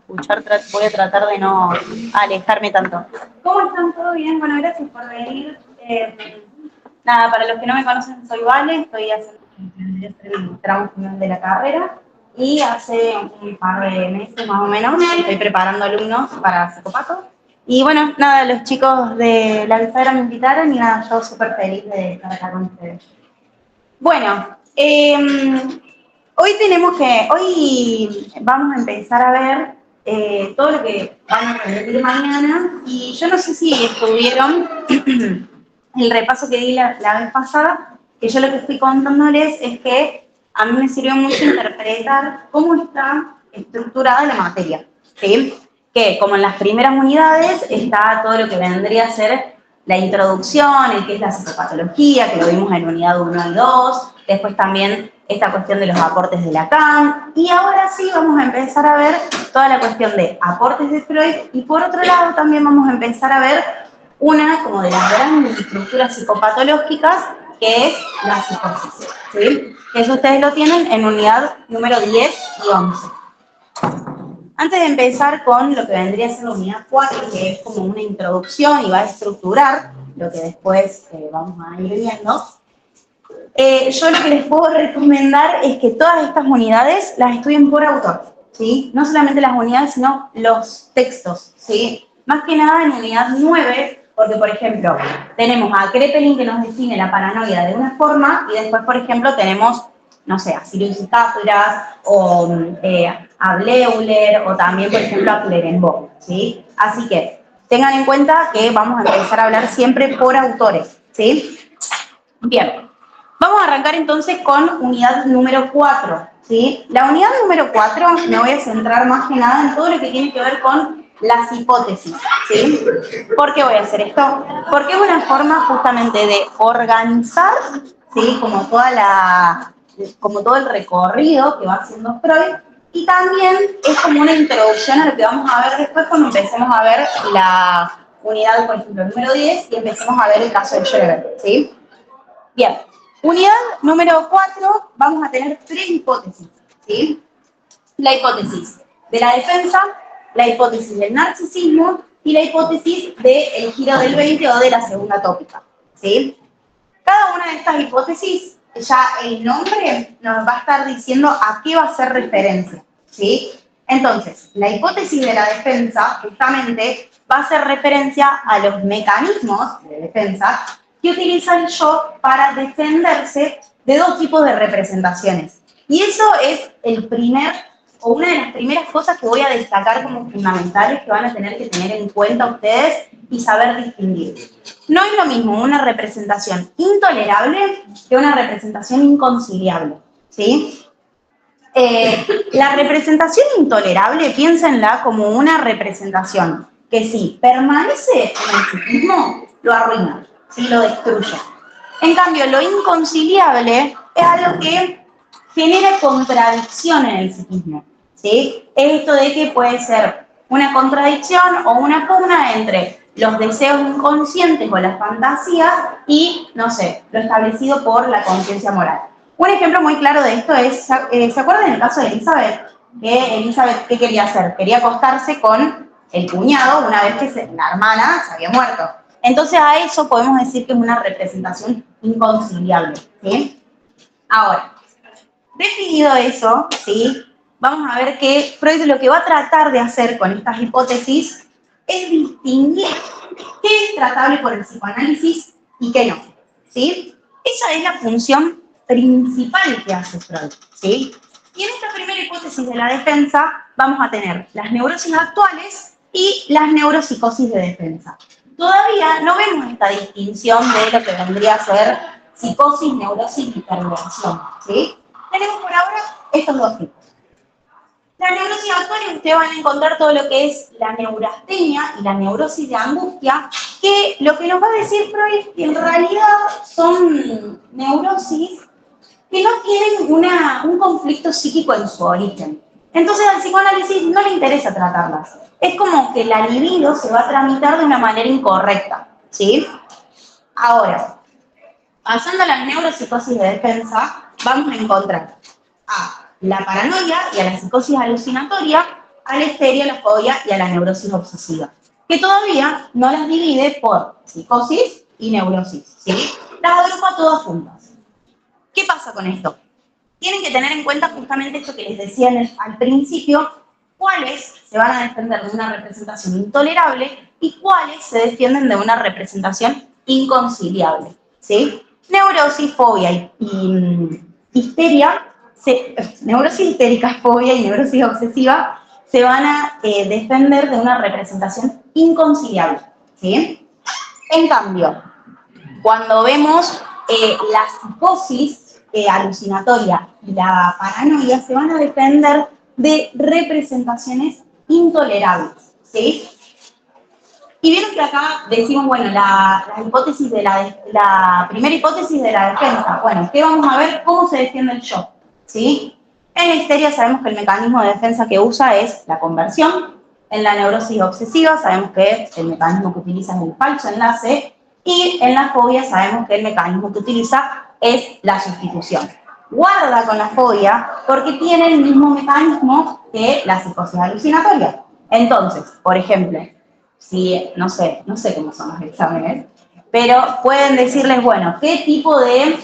escuchar, voy a tratar de no alejarme tanto. ¿Cómo están? ¿Todo bien? Bueno, gracias por venir. Nada, para los que no me conocen, soy Vale, estoy haciendo el tramo final de la carrera y hace un par de meses más o menos estoy preparando alumnos para psicopato. Y bueno, nada, los chicos de la bisagra me invitaron y nada, yo súper feliz de estar acá con ustedes. Bueno, hoy vamos a empezar a ver todo lo que van a repetir mañana y yo no sé si estuvieron el repaso que di la vez pasada, que yo lo que estoy contándoles es que a mí me sirvió mucho interpretar cómo está estructurada la materia, ¿sí? Que como en las primeras unidades está todo lo que vendría a ser la introducción, el que es la psicopatología, que lo vimos en unidad 1 y 2, después también esta cuestión de los aportes de Lacan, y ahora sí vamos a empezar a ver toda la cuestión de aportes de Freud, y por otro lado también vamos a empezar a ver una como de las grandes estructuras psicopatológicas, que es la psicosis, ¿sí? Eso ustedes lo tienen en unidad número 10 y 11. Antes de empezar con lo que vendría a ser la unidad 4, que es como una introducción y va a estructurar lo que después vamos a ir viendo, yo lo que les puedo recomendar es que todas estas unidades las estudien por autor, ¿sí? No solamente las unidades, sino los textos, ¿sí? Más que nada en unidad 9, porque, por ejemplo, tenemos a Kraepelin que nos define la paranoia de una forma y después, por ejemplo, tenemos, no sé, a Sirius y Capras o a Bleuler o también, por ejemplo, a Klerenbach, ¿sí? Así que tengan en cuenta que vamos a empezar a hablar siempre por autores, ¿sí? Bien. Vamos a arrancar entonces con unidad número 4, ¿sí? La unidad número 4 me voy a centrar más que nada en todo lo que tiene que ver con las hipótesis, ¿sí? ¿Por qué voy a hacer esto? Porque es una forma justamente de organizar, ¿sí? Como todo el recorrido que va haciendo Freud, y también es como una introducción a lo que vamos a ver después cuando empecemos a ver la unidad, por ejemplo, número 10 y empecemos a ver el caso de Schreber, ¿sí? Bien, unidad número 4, vamos a tener tres hipótesis, ¿sí? La hipótesis de la defensa, la hipótesis del narcisismo y la hipótesis del giro del 20 o de la segunda tópica, ¿sí? Cada una de estas hipótesis, ya el nombre nos va a estar diciendo a qué va a hacer referencia, ¿sí? Entonces, la hipótesis de la defensa justamente va a hacer referencia a los mecanismos de defensa que utiliza el yo para defenderse de dos tipos de representaciones. Y eso es una de las primeras cosas que voy a destacar como fundamentales que van a tener que tener en cuenta ustedes y saber distinguir. No es lo mismo una representación intolerable que una representación inconciliable, ¿sí? La representación intolerable, piénsenla como una representación que si permanece en el psiquismo, lo arruina, ¿sí? Lo destruye. En cambio, lo inconciliable es algo que genera contradicción en el psiquismo, ¿sí? Es esto de que puede ser una contradicción o una pugna entre los deseos inconscientes o las fantasías y, no sé, lo establecido por la conciencia moral. Un ejemplo muy claro de esto es, ¿se acuerdan del caso de Elizabeth? Que Elizabeth, ¿qué quería hacer? Quería acostarse con el cuñado una vez que la hermana se había muerto. Entonces a eso podemos decir que es una representación inconciliable, ¿sí? Ahora, definido eso, ¿sí? Vamos a ver que Freud lo que va a tratar de hacer con estas hipótesis es distinguir qué es tratable por el psicoanálisis y qué no, ¿sí? Esa es la función principal que hace Freud, ¿sí? Y en esta primera hipótesis de la defensa vamos a tener las neurosis actuales y las neuropsicosis de defensa. Todavía no vemos esta distinción de lo que vendría a ser psicosis, neurosis y perversión, ¿sí? Tenemos por ahora estos dos tipos. La neurosis actual, ustedes van a encontrar todo lo que es la neurastenia y la neurosis de angustia, que lo que nos va a decir Freud que en realidad son neurosis que no tienen un conflicto psíquico en su origen. Entonces al psicoanálisis no le interesa tratarlas. Es como que la libido se va a tramitar de una manera incorrecta, ¿sí? Ahora, pasando a las neuropsicosis de defensa, vamos a encontrar a la paranoia y a la psicosis alucinatoria a la histeria, a la fobia y a la neurosis obsesiva, que todavía no las divide por psicosis y neurosis, ¿sí? Las agrupa todas juntas. ¿Qué pasa con esto? Tienen que tener en cuenta justamente esto que les decía al principio, cuáles se van a defender de una representación intolerable y cuáles se defienden de una representación inconciliable, ¿sí? Neurosis, fobia y histeria, neurosis histérica, fobia y neurosis obsesiva se van a defender de una representación inconciliable, ¿sí? En cambio, cuando vemos la psicosis alucinatoria y la paranoia, se van a defender de representaciones intolerables, ¿sí? Y vieron que acá decimos, bueno, la hipótesis de la primera hipótesis de la defensa. Bueno, ¿qué vamos a ver? ¿Cómo se defiende el yo? ¿Sí? En la histeria sabemos que el mecanismo de defensa que usa es la conversión. En la neurosis obsesiva sabemos que el mecanismo que utiliza es el falso enlace. Y en la fobia sabemos que el mecanismo que utiliza es la sustitución. Guarda con la fobia porque tiene el mismo mecanismo que la psicosis alucinatoria. Entonces, por ejemplo, si, no sé cómo son los exámenes, pero pueden decirles, bueno, qué tipo de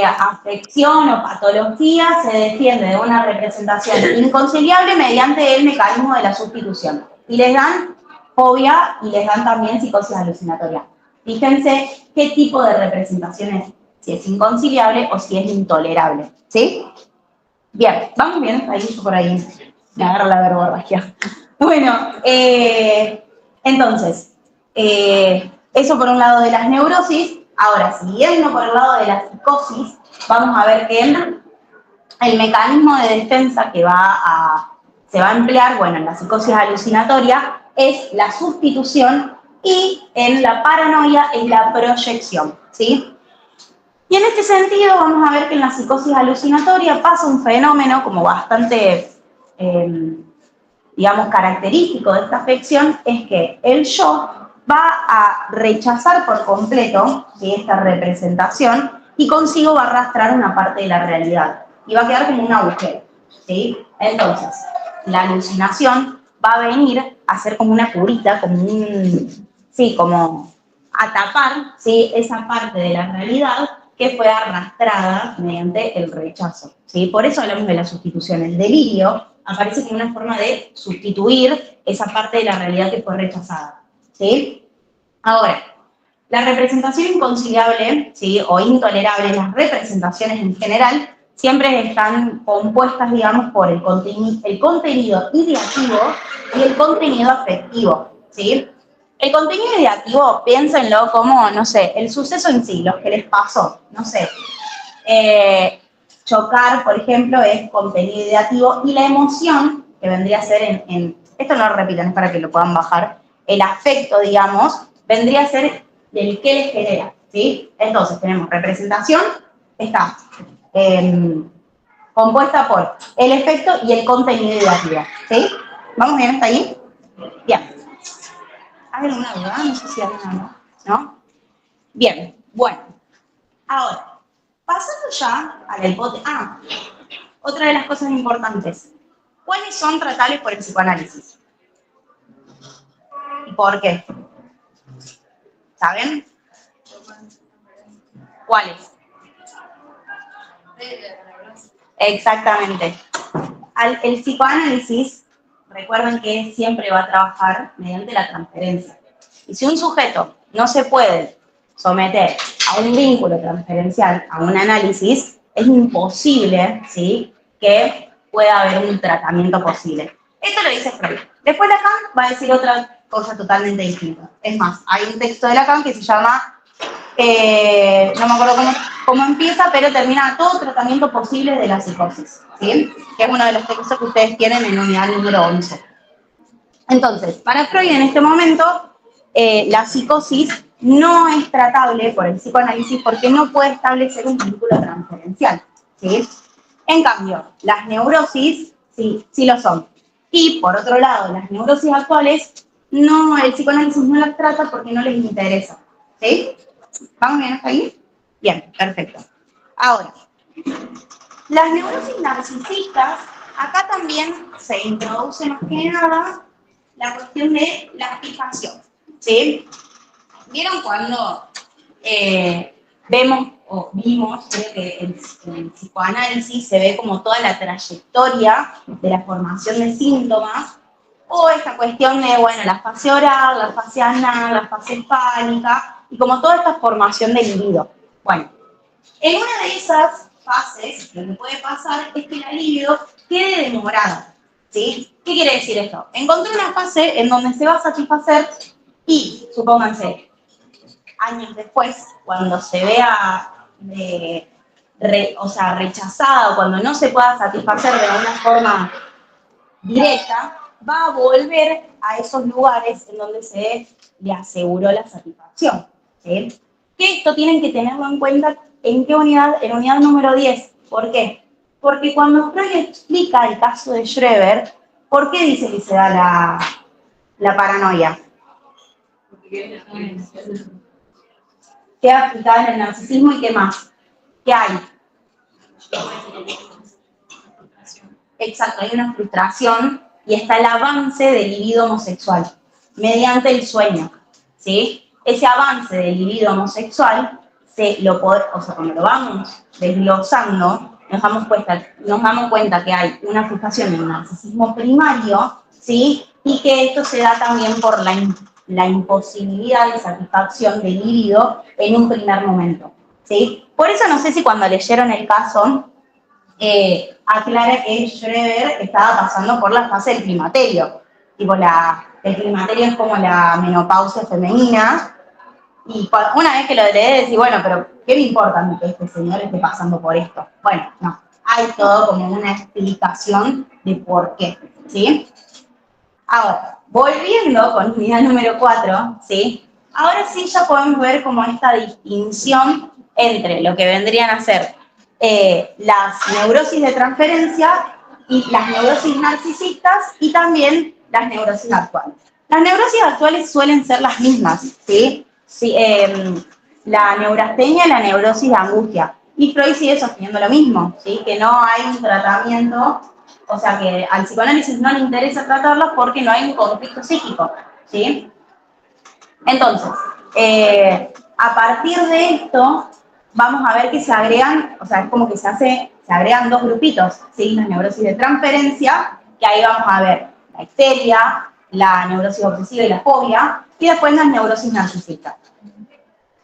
afección o patología se defiende de una representación inconciliable mediante el mecanismo de la sustitución. Y les dan fobia y les dan también psicosis alucinatoria. Fíjense qué tipo de representación es, si es inconciliable o si es intolerable, ¿sí? Bien, vamos bien, ahí por ahí me agarra la verborragia. Bueno, entonces, eso por un lado de las neurosis. Ahora, siguiendo por el lado de la psicosis, vamos a ver que el mecanismo de defensa que se va a emplear, bueno, en la psicosis alucinatoria, es la sustitución y en la paranoia es la proyección, ¿sí? Y en este sentido vamos a ver que en la psicosis alucinatoria pasa un fenómeno como bastante, digamos, característico de esta afección, es que el yo va a rechazar por completo, ¿sí?, esta representación y consigo va a arrastrar una parte de la realidad y va a quedar como un agujero, ¿sí? Entonces, la alucinación va a venir a ser como una curita, como a tapar, ¿sí?, esa parte de la realidad que fue arrastrada mediante el rechazo, ¿sí? Por eso hablamos de la sustitución. El delirio aparece como una forma de sustituir esa parte de la realidad que fue rechazada, ¿sí? Ahora, la representación inconciliable, ¿sí?, o intolerable, las representaciones en general, siempre están compuestas, digamos, por el contenido ideativo y el contenido afectivo, ¿sí? El contenido ideativo, piénsenlo como, no sé, el suceso en sí, lo que les pasó, no sé. Chocar, por ejemplo, es contenido ideativo y la emoción, que vendría a ser esto no lo repitan, es para que lo puedan bajar, el afecto, digamos, vendría a ser el que les genera, ¿sí? Entonces, tenemos representación, está compuesta por el efecto y el contenido ideativo, ¿sí? ¿Vamos bien hasta ahí? Bien. ¿Hay alguna duda? No sé si hay alguna, ¿no? Bien, bueno. Ahora, pasando ya a la hipótesis. Otra de las cosas importantes. ¿Cuáles son tratables por el psicoanálisis? ¿Y por qué? ¿Saben? ¿Cuáles? Exactamente. El psicoanálisis, recuerden que siempre va a trabajar mediante la transferencia. Y si un sujeto no se puede someter a un vínculo transferencial, a un análisis, es imposible, ¿sí?, que pueda haber un tratamiento posible. Esto lo dice Freud. Después Lacan va a decir otra cosa totalmente distinta. Es más, hay un texto de Lacan que se llama, no me acuerdo cómo empieza, pero termina todo tratamiento posible de la psicosis, ¿sí?, que es uno de los textos que ustedes tienen en unidad número 11. Entonces, para Freud en este momento, la psicosis no es tratable por el psicoanálisis porque no puede establecer un vínculo transferencial, ¿sí? En cambio, las neurosis sí lo son. Y, por otro lado, las neurosis actuales, el psicoanálisis no las trata porque no les interesa, ¿sí? ¿Vamos bien hasta ahí? Bien, perfecto. Ahora, las neurosis narcisistas acá también se introduce más que nada la cuestión de la fijación, ¿sí? ¿Vieron cuando vemos o vimos, creo que en el psicoanálisis se ve como toda la trayectoria de la formación de síntomas, o esta cuestión de, bueno, la fase oral, la fase anal, la fase hispánica, y como toda esta formación del libido? Bueno, en una de esas fases, lo que puede pasar es que la libido quede demorada, ¿sí? ¿Qué quiere decir esto? Encontré una fase en donde se va a satisfacer y, supónganse, años después, cuando se vea rechazada, o cuando no se pueda satisfacer de una forma directa, va a volver a esos lugares en donde se le aseguró la satisfacción, ¿sí? Que esto tienen que tenerlo en cuenta en qué unidad, en unidad número 10. ¿Por qué? Porque cuando Freud explica el caso de Schreber, ¿por qué dice que se da la paranoia? Queda aplicada en el narcisismo y qué más. ¿Qué hay? Exacto, hay una frustración y está el avance del libido homosexual mediante el sueño, ¿sí? Ese avance del libido homosexual, cuando lo vamos desglosando, nos damos cuenta que hay una frustración en el narcisismo primario, ¿sí? Y que esto se da también por la imposibilidad de satisfacción del libido en un primer momento, ¿sí? Por eso no sé si cuando leyeron el caso aclara que Schreber estaba pasando por la fase del climaterio. Tipo, el climaterio es como la menopausia femenina. Y una vez que lo lees, decís, bueno, pero ¿qué me importa a mí que este señor esté pasando por esto? Bueno, no. Hay todo como una explicación de por qué, ¿sí? Ahora, volviendo con unidad número 4, ¿sí? Ahora sí ya podemos ver como esta distinción entre lo que vendrían a ser las neurosis de transferencia y las neurosis narcisistas y también las neurosis actuales. Las neurosis actuales suelen ser las mismas, ¿sí? Sí, la neurastenia y la neurosis de angustia. Y Freud sigue sosteniendo lo mismo, ¿sí? Que no hay un tratamiento, o sea que al psicoanálisis no le interesa tratarlos porque no hay un conflicto psíquico, ¿sí? Entonces, a partir de esto, vamos a ver que se agregan, o sea, es como que se agregan dos grupitos, ¿sí? La neurosis de transferencia, que ahí vamos a ver la histeria, la neurosis obsesiva y la fobia, y después las neurosis narcisistas.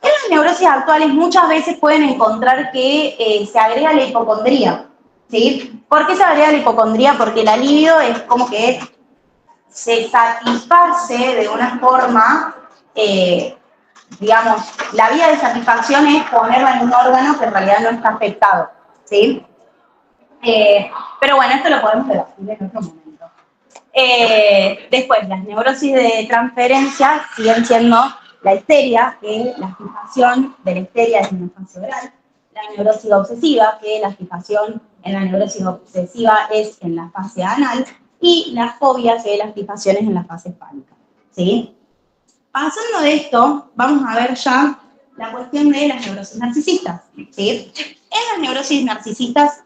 En las neurosis actuales muchas veces pueden encontrar que se agrega la hipocondría, ¿sí? ¿Por qué se agrega la hipocondría? Porque la libido es como que se satisface de una forma, digamos, la vía de satisfacción es ponerla en un órgano que en realidad no está afectado, ¿sí? Pero bueno, esto lo podemos debatir en otro momento. Después, las neurosis de transferencia siguen siendo la histeria, que la fijación de la histeria es en la fase oral, la neurosis obsesiva, que la fijación en la neurosis obsesiva es en la fase anal, y la fobia, que la fijación es en la fase hispánica, ¿sí? Pasando de esto, vamos a ver ya la cuestión de las neurosis narcisistas, ¿sí? En las neurosis narcisistas,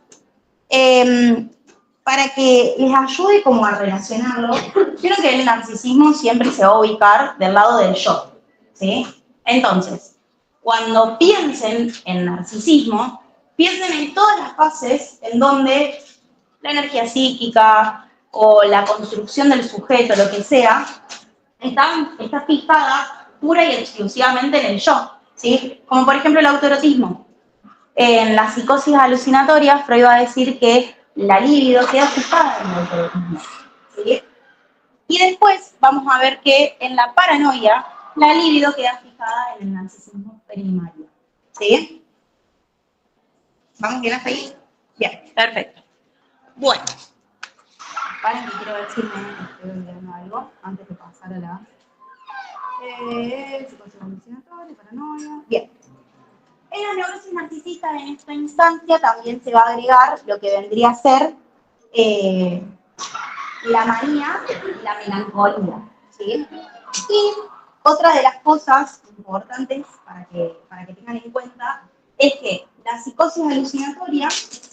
para que les ayude como a relacionarlo, creo que el narcisismo siempre se va a ubicar del lado del yo, ¿sí? Entonces, cuando piensen en narcisismo, piensen en todas las fases en donde la energía psíquica o la construcción del sujeto, lo que sea, está fijada pura y exclusivamente en el yo, ¿sí? Como por ejemplo el autoerotismo. En la psicosis alucinatoria, Freud va a decir que la libido queda fijada en el autoerotismo, ¿sí? Y después vamos a ver que en la paranoia, la libido queda fijada en el narcisismo primario, ¿sí? ¿Vamos bien hasta ahí? Bien, perfecto. Bueno, paren que quiero ver si me estoy olvidando algo antes de pasar a la psicosis alucinatoria, paranoia. Bien. En la neurosis narcisista, en esta instancia, también se va a agregar lo que vendría a ser la manía y la melancolía, ¿sí? Y otra de las cosas importantes para que tengan en cuenta es que la psicosis alucinatoria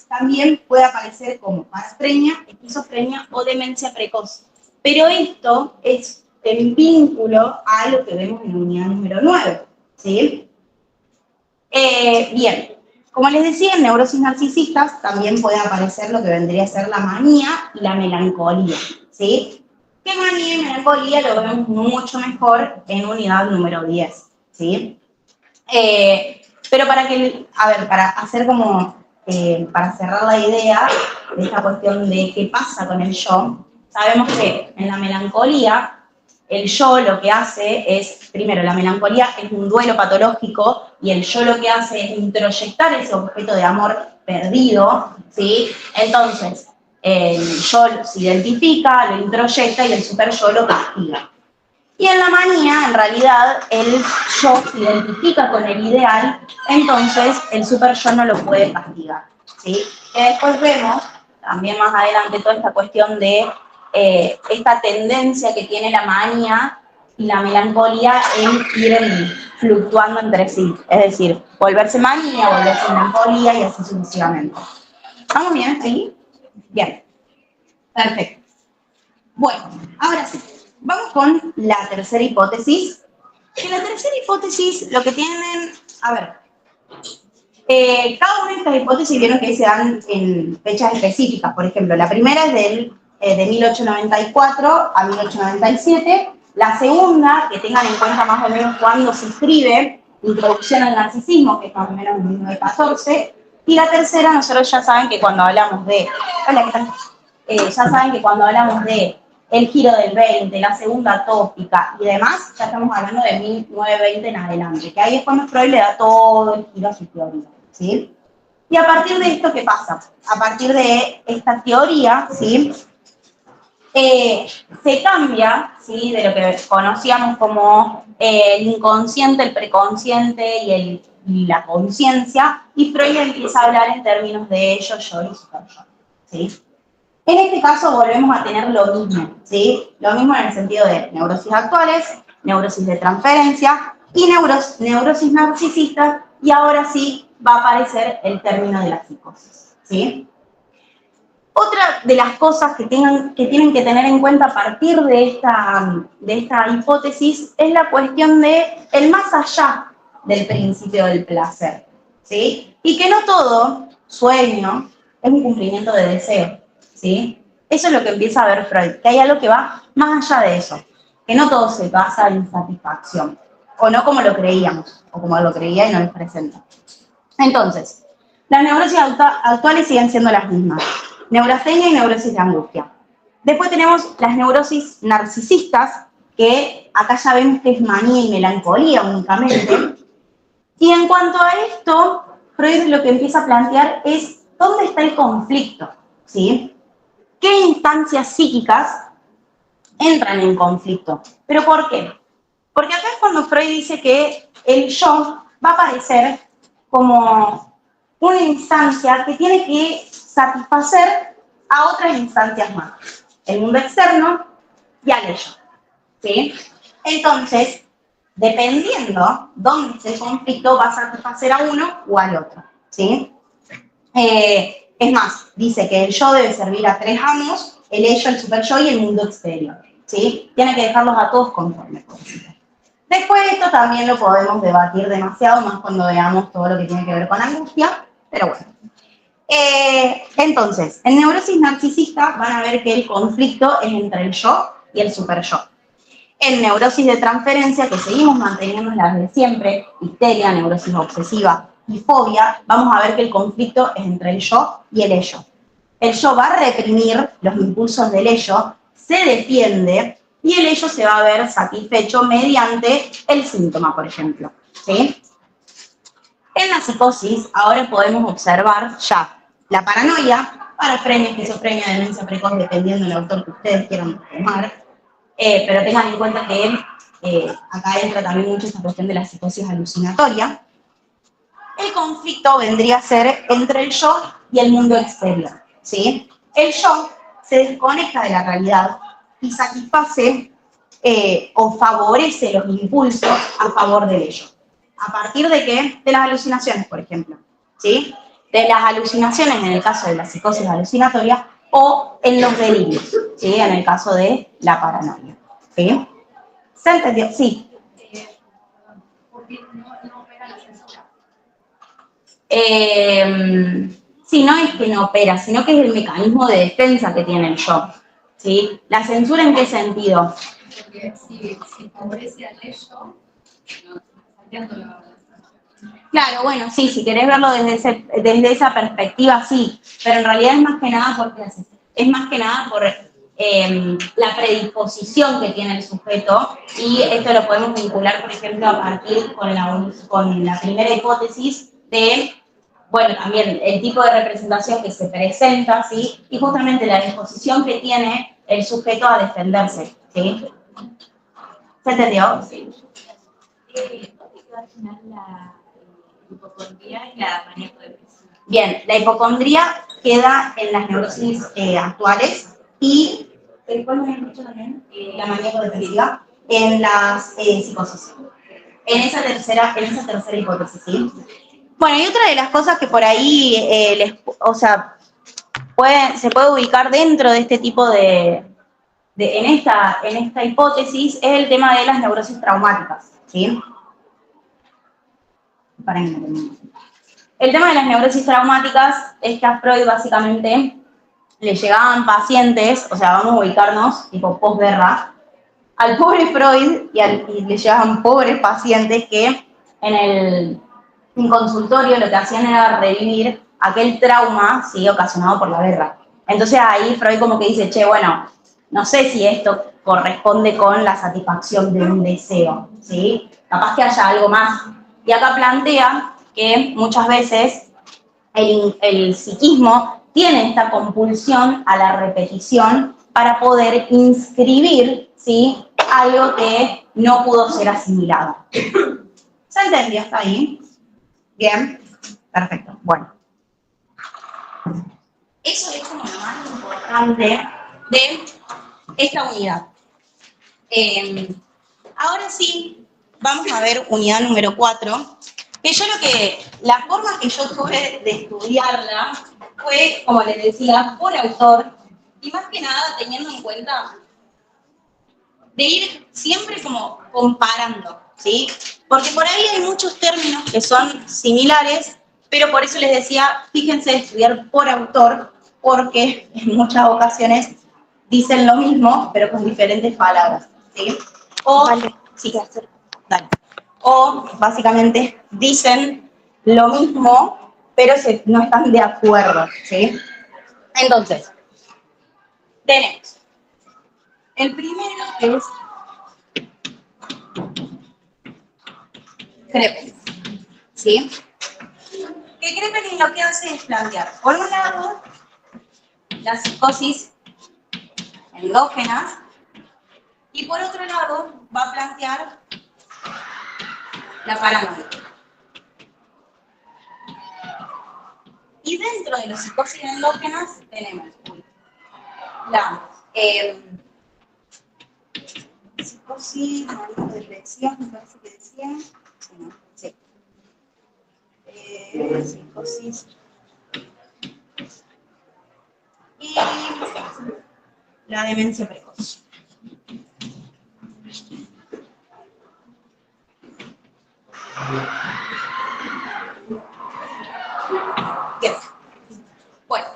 también puede aparecer como parafrenia, esquizofrenia o demencia precoz. Pero esto es en vínculo a lo que vemos en la unidad número 9, ¿sí? Bien, como les decía, en neurosis narcisistas también puede aparecer lo que vendría a ser la manía y la melancolía, ¿sí? Que manía y melancolía lo vemos mucho mejor en unidad número 10, ¿sí? Pero para hacer como, para cerrar la idea de esta cuestión de qué pasa con el yo, sabemos que en la melancolía, el yo lo que hace es, primero, la melancolía es un duelo patológico y el yo lo que hace es introyectar ese objeto de amor perdido, ¿sí? Entonces, el yo se identifica, lo introyecta y el super yo lo castiga. Y en la manía, en realidad, el yo se identifica con el ideal, entonces el super yo no lo puede castigar, ¿sí? Que después vemos, también más adelante, toda esta cuestión de esta tendencia que tiene la manía y la melancolía en ir fluctuando entre sí. Es decir, volverse manía, volverse melancolía y así sucesivamente. ¿Estamos bien ahí? Bien. Perfecto. Bueno, ahora sí. Vamos con la tercera hipótesis. En la tercera hipótesis lo que tienen, a ver, cada una de estas hipótesis vieron que se dan en fechas específicas. Por ejemplo, la primera es de 1894 a 1897. La segunda, que tengan en cuenta más o menos cuándo se escribe, Introducción al Narcisismo, que es más o menos en 1914. Y la tercera, nosotros ya saben que cuando hablamos de... Hola, ¿qué tal? Ya saben que cuando hablamos de el giro del 20, la segunda tópica y demás, ya estamos hablando de 1920 en adelante, que ahí después Freud le da todo el giro a su teoría, ¿sí? Y a partir de esto, ¿qué pasa? A partir de esta teoría, ¿sí? Se cambia, ¿sí? De lo que conocíamos como el inconsciente, el preconsciente y la conciencia, y Freud empieza a hablar en términos de ello, yo y super-yo, ¿sí? En este caso volvemos a tener lo mismo, ¿sí? Lo mismo en el sentido de neurosis actuales, neurosis de transferencia y neurosis narcisistas, y ahora sí va a aparecer el término de la psicosis, ¿sí? Otra de las cosas que tienen que tener en cuenta a partir de esta hipótesis es la cuestión de el más allá del principio del placer, ¿sí? Y que no todo sueño es un cumplimiento de deseo, ¿sí? Eso es lo que empieza a ver Freud, que hay algo que va más allá de eso, que no todo se basa en satisfacción, o no como lo creíamos, o como lo creía y no les presenta. Entonces, las neurosis actuales siguen siendo las mismas, neurastenia y neurosis de angustia. Después tenemos las neurosis narcisistas, que acá ya vemos que es manía y melancolía únicamente. Y en cuanto a esto, Freud lo que empieza a plantear es dónde está el conflicto, ¿sí? ¿Qué instancias psíquicas entran en conflicto? ¿Pero por qué? Porque acá es cuando Freud dice que el yo va a aparecer como una instancia que tiene que satisfacer a otras instancias más, el mundo externo y al ello, ¿sí? Entonces, dependiendo dónde esté el conflicto, va a satisfacer a uno o al otro, ¿sí? Es más, dice que el yo debe servir a tres amos, el ello, el super yo y el mundo exterior, ¿sí? Tiene que dejarlos a todos conformes. Después de esto también lo podemos debatir demasiado, más cuando veamos todo lo que tiene que ver con angustia, pero bueno. Entonces, en neurosis narcisista van a ver que el conflicto es entre el yo y el super yo. En neurosis de transferencia, que seguimos manteniendo las de siempre, histeria, neurosis obsesiva y fobia, vamos a ver que el conflicto es entre el yo y el ello. El yo va a reprimir los impulsos del ello, se defiende y el ello se va a ver satisfecho mediante el síntoma, por ejemplo, ¿sí? En la psicosis, ahora podemos observar ya la paranoia, parafrenia, esquizofrenia, demencia precoz, dependiendo del autor que ustedes quieran tomar, pero tengan en cuenta que acá entra también mucho esta cuestión de la psicosis alucinatoria. El conflicto vendría a ser entre el yo y el mundo exterior, ¿sí? El yo se desconecta de la realidad y satisface o favorece los impulsos a favor del ello. ¿A partir de qué? De las alucinaciones, por ejemplo, ¿sí? de las alucinaciones en el caso de la psicosis alucinatoria o en los delirios, ¿sí? En el caso de la paranoia. ¿Sí? ¿Se entendió? Sí. Porque no opera la censura. Sí, no es que no opera, sino que es el mecanismo de defensa que tiene el yo. ¿Sí? ¿La censura en qué sentido? Porque si favorece al ello, no está salteando la. Claro, bueno, sí, si querés verlo desde esa perspectiva, sí, pero en realidad es más que nada es más que nada por la predisposición que tiene el sujeto, y esto lo podemos vincular, por ejemplo, a partir con la primera hipótesis de, bueno, también el tipo de representación que se presenta, ¿sí? Y justamente la disposición que tiene el sujeto a defenderse, ¿sí? ¿Se entendió? Sí. ¿Dónde quedó al final la hipocondría y la maníaco-depresiva? Bien, la hipocondría queda en las neurosis actuales y, ¿cuál me habían dicho también? La maníaco-depresiva en las psicosis. En esa tercera hipótesis, ¿sí? Bueno, y otra de las cosas que por ahí, se puede ubicar dentro de este tipo en esta hipótesis es el tema de las neurosis traumáticas, ¿sí? El tema de las neurosis traumáticas es que a Freud básicamente le llegaban pacientes, o sea, vamos a ubicarnos, tipo posguerra, al pobre Freud y le llegaban pobres pacientes que en consultorio lo que hacían era revivir aquel trauma, ¿sí? Ocasionado por la guerra. Entonces ahí Freud como que dice, che, bueno, no sé si esto corresponde con la satisfacción de un deseo, ¿sí? Capaz que haya algo más. Y acá plantea que muchas veces el psiquismo tiene esta compulsión a la repetición para poder inscribir, ¿sí? Algo que no pudo ser asimilado. ¿Se entendió hasta ahí? Bien, perfecto. Bueno, eso es como lo más importante de esta unidad. Ahora sí, vamos a ver unidad número 4, que la forma que yo tuve de estudiarla fue, como les decía, por autor, y más que nada teniendo en cuenta de ir siempre como comparando, ¿sí? Porque por ahí hay muchos términos que son similares, pero por eso les decía, fíjense de estudiar por autor, porque en muchas ocasiones dicen lo mismo, pero con diferentes palabras, ¿sí? O, vale. Sí, dale. O básicamente dicen lo mismo, pero no están de acuerdo, ¿sí? Entonces, tenemos el primero es Kraepelin, ¿sí? Que Kraepelin lo que hace es plantear, por un lado, la psicosis endógena, y por otro lado va a plantear la paranoia. Y dentro de las psicosis endógenas tenemos la psicosis, depresión, me parece que decía, sí. Psicosis y la demencia precoz. Bien. Bueno.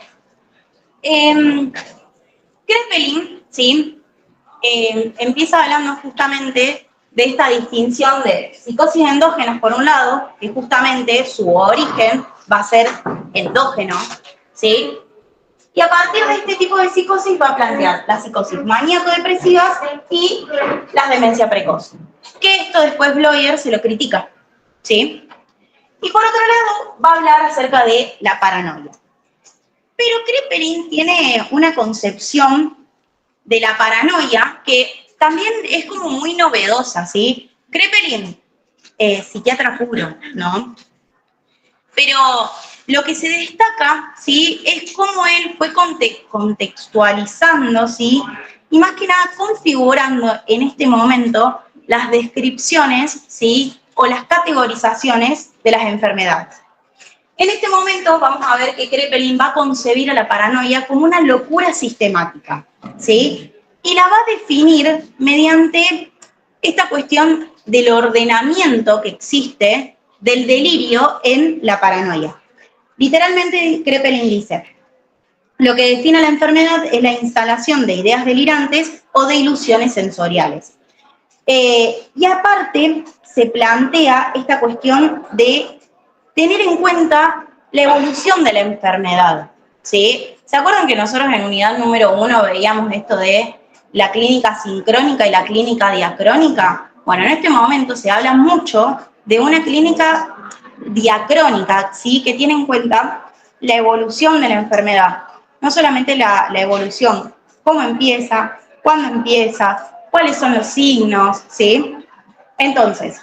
Kraepelin, ¿sí? Empieza hablando justamente de esta distinción de psicosis endógenas por un lado, que justamente su origen va a ser endógeno, ¿sí? Y a partir de este tipo de psicosis va a plantear las psicosis maníaco-depresivas y las demencia precoz. Que esto después Bloyer se lo critica, ¿sí? Y por otro lado va a hablar acerca de la paranoia. Pero Kraepelin tiene una concepción de la paranoia que también es como muy novedosa, ¿sí? Kraepelin, psiquiatra puro, ¿no? Pero lo que se destaca, ¿sí? Es cómo él fue contextualizando, ¿sí? Y más que nada configurando en este momento las descripciones, ¿sí? O las categorizaciones de las enfermedades. En este momento vamos a ver que Kraepelin va a concebir a la paranoia como una locura sistemática, ¿sí? Y la va a definir mediante esta cuestión del ordenamiento que existe del delirio en la paranoia. Literalmente, Kraepelin dice, lo que define la enfermedad es la instalación de ideas delirantes o de ilusiones sensoriales. Y aparte, se plantea esta cuestión de tener en cuenta la evolución de la enfermedad, ¿sí? ¿Se acuerdan que nosotros en unidad número 1 veíamos esto de la clínica sincrónica y la clínica diacrónica? Bueno, en este momento se habla mucho de una clínica diacrónica, ¿sí? Que tiene en cuenta la evolución de la enfermedad. No solamente la evolución, cómo empieza, cuándo empieza, cuáles son los signos, ¿sí? Entonces,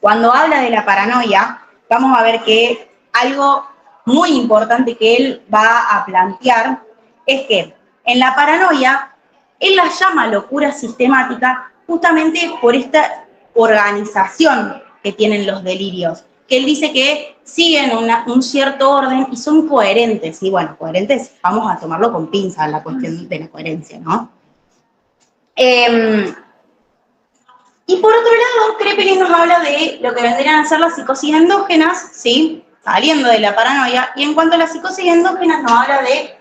cuando habla de la paranoia, vamos a ver que algo muy importante que él va a plantear es que en la paranoia, él la llama locura sistemática justamente por esta organización que tienen los delirios, que él dice que siguen un cierto orden y son coherentes. Y bueno, coherentes, vamos a tomarlo con pinzas la cuestión de la coherencia, ¿no? Y por otro lado, Kraepelin nos habla de lo que vendrían a ser las psicosis endógenas, ¿sí? Saliendo de la paranoia. Y en cuanto a las psicosis endógenas, nos habla de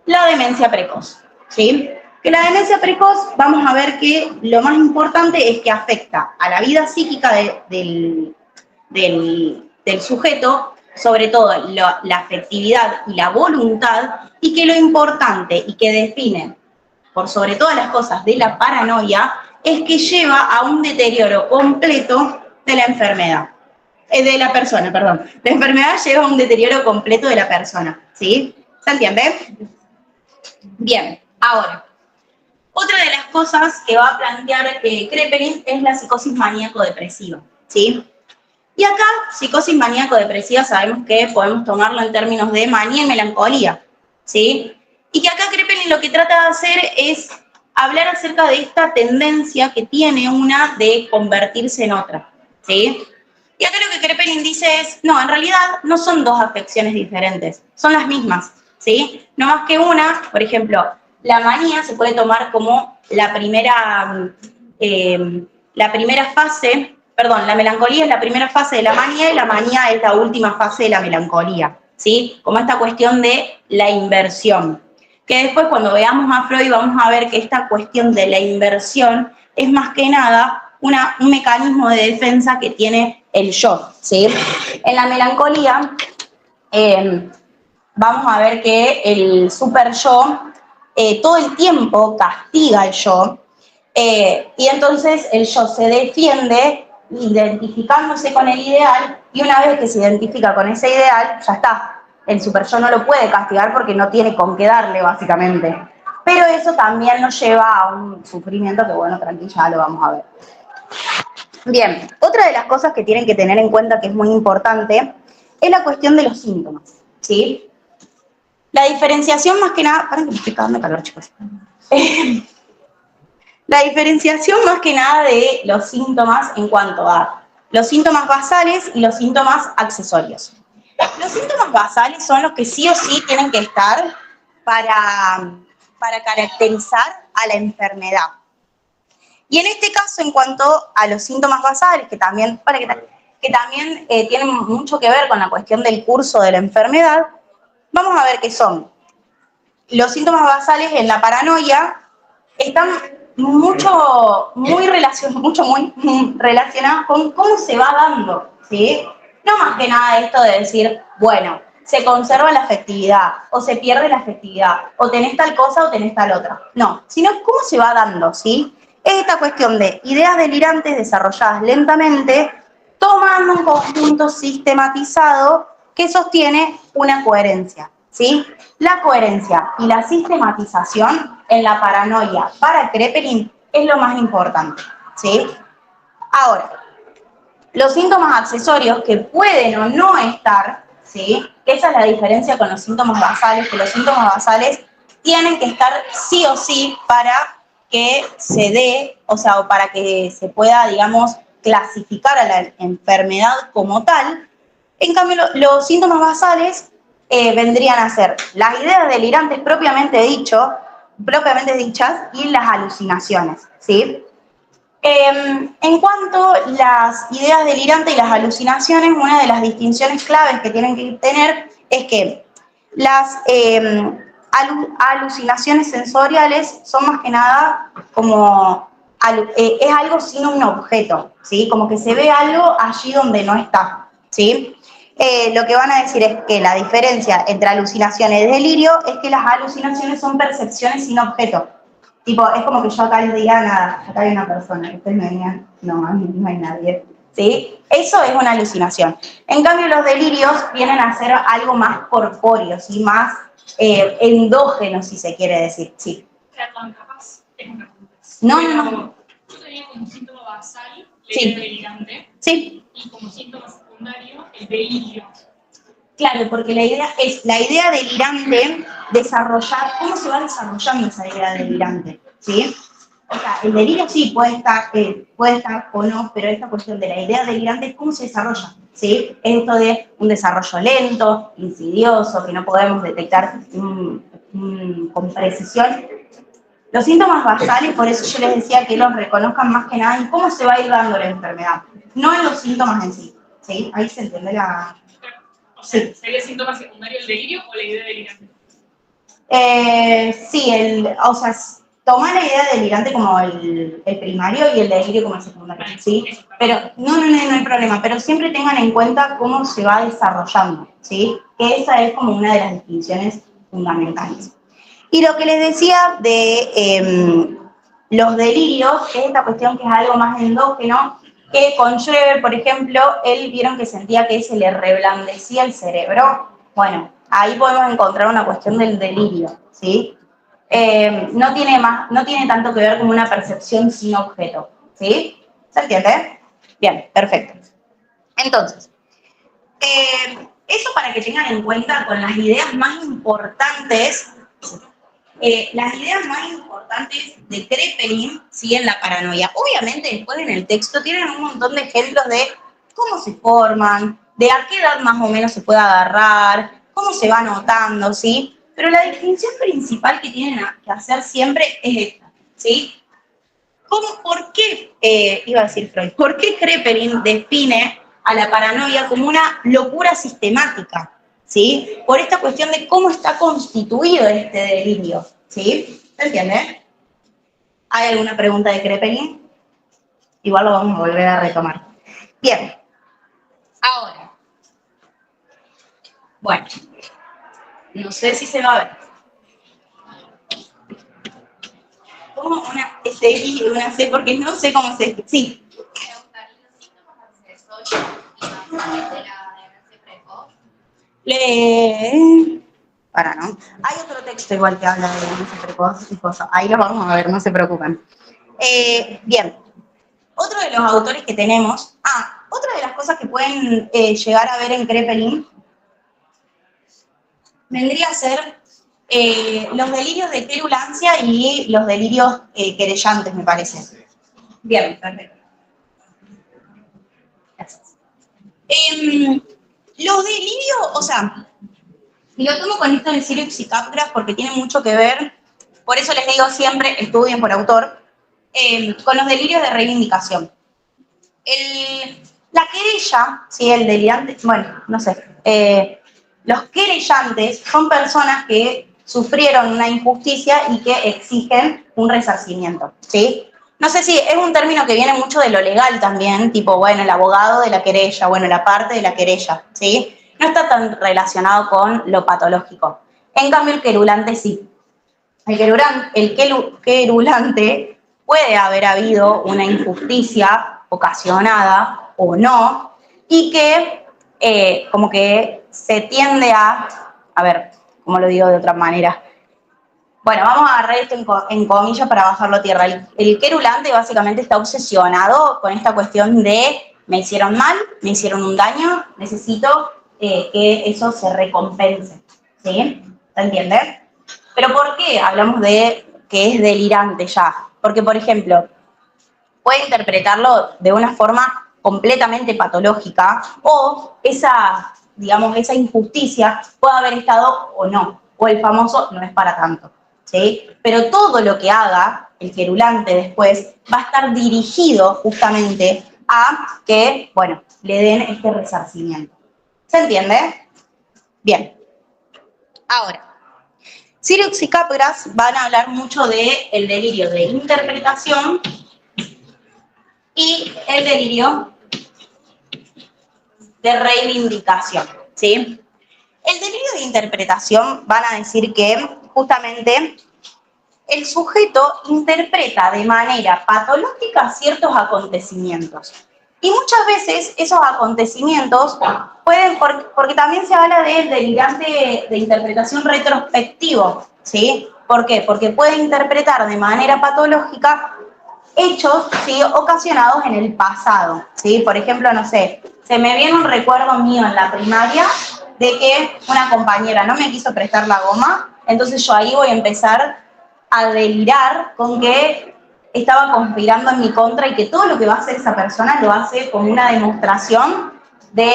la demencia precoz, ¿sí? Que la demencia precoz, vamos a ver que lo más importante es que afecta a la vida psíquica del sujeto, sobre todo la afectividad y la voluntad, y que lo importante y que define, por sobre todas las cosas, de la paranoia, es que lleva a un deterioro completo de la enfermedad. De la persona, perdón. La enfermedad lleva a un deterioro completo de la persona, ¿sí? ¿Se entiende? Bien, ahora, otra de las cosas que va a plantear Kraepelin es la psicosis maníaco-depresiva, ¿sí? Y acá, psicosis maníaco-depresiva, sabemos que podemos tomarlo en términos de manía y melancolía, ¿sí? Y que acá Kraepelin lo que trata de hacer es hablar acerca de esta tendencia que tiene una de convertirse en otra, ¿sí? Y acá lo que Kraepelin dice es, no, en realidad no son dos afecciones diferentes, son las mismas, ¿sí? No más que una, por ejemplo, la manía se puede tomar como la primera fase, perdón, la melancolía es la primera fase de la manía y la manía es la última fase de la melancolía, ¿sí? Como esta cuestión de la inversión. Que después cuando veamos a Freud vamos a ver que esta cuestión de la inversión es más que nada un mecanismo de defensa que tiene el yo, ¿sí? En la melancolía vamos a ver que el super yo todo el tiempo castiga al yo y entonces el yo se defiende identificándose con el ideal y una vez que se identifica con ese ideal, ya está. El super yo no lo puede castigar porque no tiene con qué darle, básicamente. Pero eso también nos lleva a un sufrimiento que, bueno, tranquilo, ya lo vamos a ver. Bien, otra de las cosas que tienen que tener en cuenta que es muy importante es la cuestión de los síntomas, ¿sí? La diferenciación más que nada... Paren que me estoy cagando de calor, chicos. La diferenciación más que nada de los síntomas en cuanto a los síntomas basales y los síntomas accesorios. Los síntomas basales son los que sí o sí tienen que estar para caracterizar a la enfermedad. Y en este caso, en cuanto a los síntomas basales, que también tienen mucho que ver con la cuestión del curso de la enfermedad, vamos a ver qué son. Los síntomas basales en la paranoia están muy relacionados con cómo se va dando, ¿sí? No más que nada esto de decir, bueno, se conserva la afectividad, o se pierde la afectividad, o tenés tal cosa o tenés tal otra. No, sino cómo se va dando, ¿sí? Es esta cuestión de ideas delirantes desarrolladas lentamente, tomando un conjunto sistematizado que sostiene una coherencia, ¿sí? La coherencia y la sistematización en la paranoia para Kraepelin es lo más importante, ¿sí? Ahora, los síntomas accesorios que pueden o no estar, ¿sí? Esa es la diferencia con los síntomas basales, que los síntomas basales tienen que estar sí o sí para que se dé, o sea, o para que se pueda, digamos, clasificar a la enfermedad como tal, En cambio, los síntomas basales vendrían a ser las ideas delirantes propiamente dichas y las alucinaciones, ¿sí? En cuanto a las ideas delirantes y las alucinaciones, una de las distinciones claves que tienen que tener es que las alucinaciones sensoriales son más que nada como es algo sin un objeto, ¿sí? Como que se ve algo allí donde no está, ¿sí? Lo que van a decir es que la diferencia entre alucinaciones y delirio es que las alucinaciones son percepciones sin objeto. Tipo, es como que yo acá les diga, nada, acá hay una persona, que ustedes me digan, no, no hay nadie. ¿Sí? Eso es una alucinación. En cambio, los delirios vienen a ser algo más corpóreo, ¿sí? Más endógeno, si se quiere decir, sí. Perdón, capaz es una pregunta. No, no, no. Yo tenía como síntoma basal Sí. el delirante Sí. y como síntoma secundario el delirio. Claro, porque la idea delirante, desarrollar, ¿cómo se va desarrollando esa idea delirante? ¿Sí? O sea, el delirio sí puede estar o no, pero esta cuestión de la idea delirante, ¿cómo se desarrolla? ¿Sí? Esto de un desarrollo lento, insidioso, que no podemos detectar con precisión. Los síntomas basales, por eso yo les decía que los reconozcan más que nada en cómo se va a ir dando la enfermedad, no en los síntomas en sí. ¿Sí? Ahí se entiende la... O sea, Sí. ¿sería síntoma secundario el delirio o la idea delirante? Sí, o sea, toma la idea delirante como el primario y el delirio como el secundario, ¿sí? Pero no hay problema, pero siempre tengan en cuenta cómo se va desarrollando, ¿sí? Que esa es como una de las distinciones fundamentales. Y lo que les decía de los delirios, que es esta cuestión que es algo más endógeno, que con Schreber, por ejemplo, él vieron que sentía que se le reblandecía el cerebro. Bueno, ahí podemos encontrar una cuestión del delirio, ¿sí? No tiene tanto que ver con una percepción sin objeto, ¿sí? ¿Se entiende? Bien, perfecto. Entonces, eso para que tengan en cuenta con las ideas más importantes. Las ideas más importantes de Kraepelin, ¿sí? En la paranoia. Obviamente después en el texto tienen un montón de ejemplos de cómo se forman, de a qué edad más o menos se puede agarrar, cómo se va notando, ¿sí? Pero la distinción principal que tienen que hacer siempre es esta, ¿sí? ¿Por qué, iba a decir Freud, por qué Kraepelin define a la paranoia como una locura sistemática? ¿Sí? Por esta cuestión de cómo está constituido este delirio, ¿sí? ¿Se entiende? ¿Hay alguna pregunta de Kraepelin? Igual lo vamos a volver a retomar. Bien. Ahora. Bueno. No sé si se va a ver. Como una SX y una C, porque no sé cómo se... Sí. Preguntarle los síntomas accesorios y más de la demencia precoz. ¿No? Hay otro texto igual que habla de demencia precoz y cosas. Ahí lo vamos a ver, no se preocupen. Bien. Otro de los autores que tenemos... otra de las cosas que pueden llegar a ver en Kraepelin vendría a ser los delirios de querulancia y los delirios querellantes, me parece. Bien, perfecto. Gracias. Los delirios, o sea, lo tomo con esto del Sirius y Capgras porque tiene mucho que ver, por eso les digo siempre, estudien por autor, con los delirios de reivindicación. La querella, ¿sí? El delirante, bueno, no sé, los querellantes son personas que sufrieron una injusticia y que exigen un resarcimiento, ¿sí? No sé si es un término que viene mucho de lo legal también, tipo, bueno, el abogado de la querella, bueno, la parte de la querella, ¿sí? No está tan relacionado con lo patológico. En cambio, el querulante sí. El querulante puede haber habido una injusticia ocasionada o no, y que como que se tiende a ver, ¿cómo lo digo de otra manera? Bueno, vamos a agarrar esto en comillas para bajarlo a tierra. El querulante básicamente está obsesionado con esta cuestión de me hicieron mal, me hicieron un daño, necesito que eso se recompense, ¿sí? ¿Se entiende? Pero ¿por qué hablamos de que es delirante ya? Porque, por ejemplo, puede interpretarlo de una forma completamente patológica o esa, digamos, esa injusticia puede haber estado o no, o el famoso no es para tanto, ¿sí? Pero todo lo que haga el querulante después va a estar dirigido justamente a que, bueno, le den este resarcimiento. ¿Se entiende? Bien. Ahora, Sirius y Capgras van a hablar mucho del delirio de interpretación y el delirio de reivindicación, ¿sí? El delirio de interpretación van a decir que justamente el sujeto interpreta de manera patológica ciertos acontecimientos. Y muchas veces esos acontecimientos pueden, porque también se habla del delirante de interpretación retrospectivo, ¿sí? ¿Por qué? Porque puede interpretar de manera patológica hechos, ¿sí?, ocasionados en el pasado, ¿sí? Por ejemplo, no sé, se me viene un recuerdo mío en la primaria de que una compañera no me quiso prestar la goma, entonces yo ahí voy a empezar a delirar con que estaba conspirando en mi contra y que todo lo que va a hacer esa persona lo hace como una demostración de,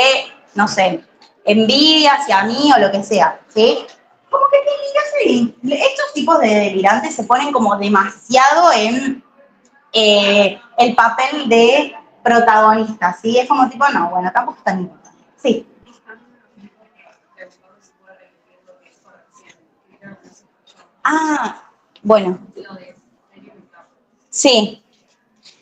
no sé, envidia hacia mí o lo que sea, ¿sí? Como que estos tipos de delirantes se ponen como demasiado en el papel de protagonista, ¿sí? Es como tipo, no, bueno, tampoco es tan importante. Sí. Ah, bueno. Sí,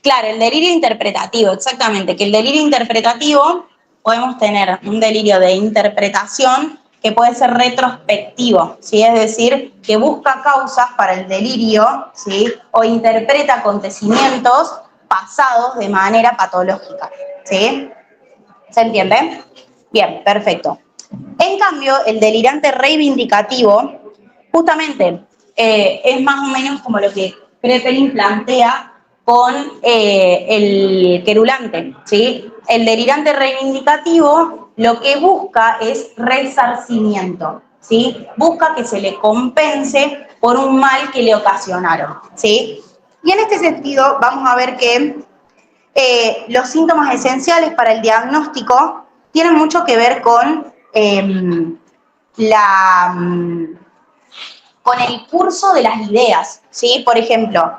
claro, el delirio interpretativo, exactamente, que el delirio interpretativo podemos tener un delirio de interpretación que puede ser retrospectivo, ¿sí? Es decir, que busca causas para el delirio, ¿sí? O interpreta acontecimientos pasados de manera patológica, ¿sí? ¿Se entiende? Bien, perfecto. En cambio, el delirante reivindicativo, justamente, es más o menos como lo que Kraepelin plantea con el querulante, ¿sí? El delirante reivindicativo lo que busca es resarcimiento, ¿sí? Busca que se le compense por un mal que le ocasionaron, ¿sí? Y en este sentido vamos a ver que los síntomas esenciales para el diagnóstico tienen mucho que ver con con el curso de las ideas, ¿sí? Por ejemplo,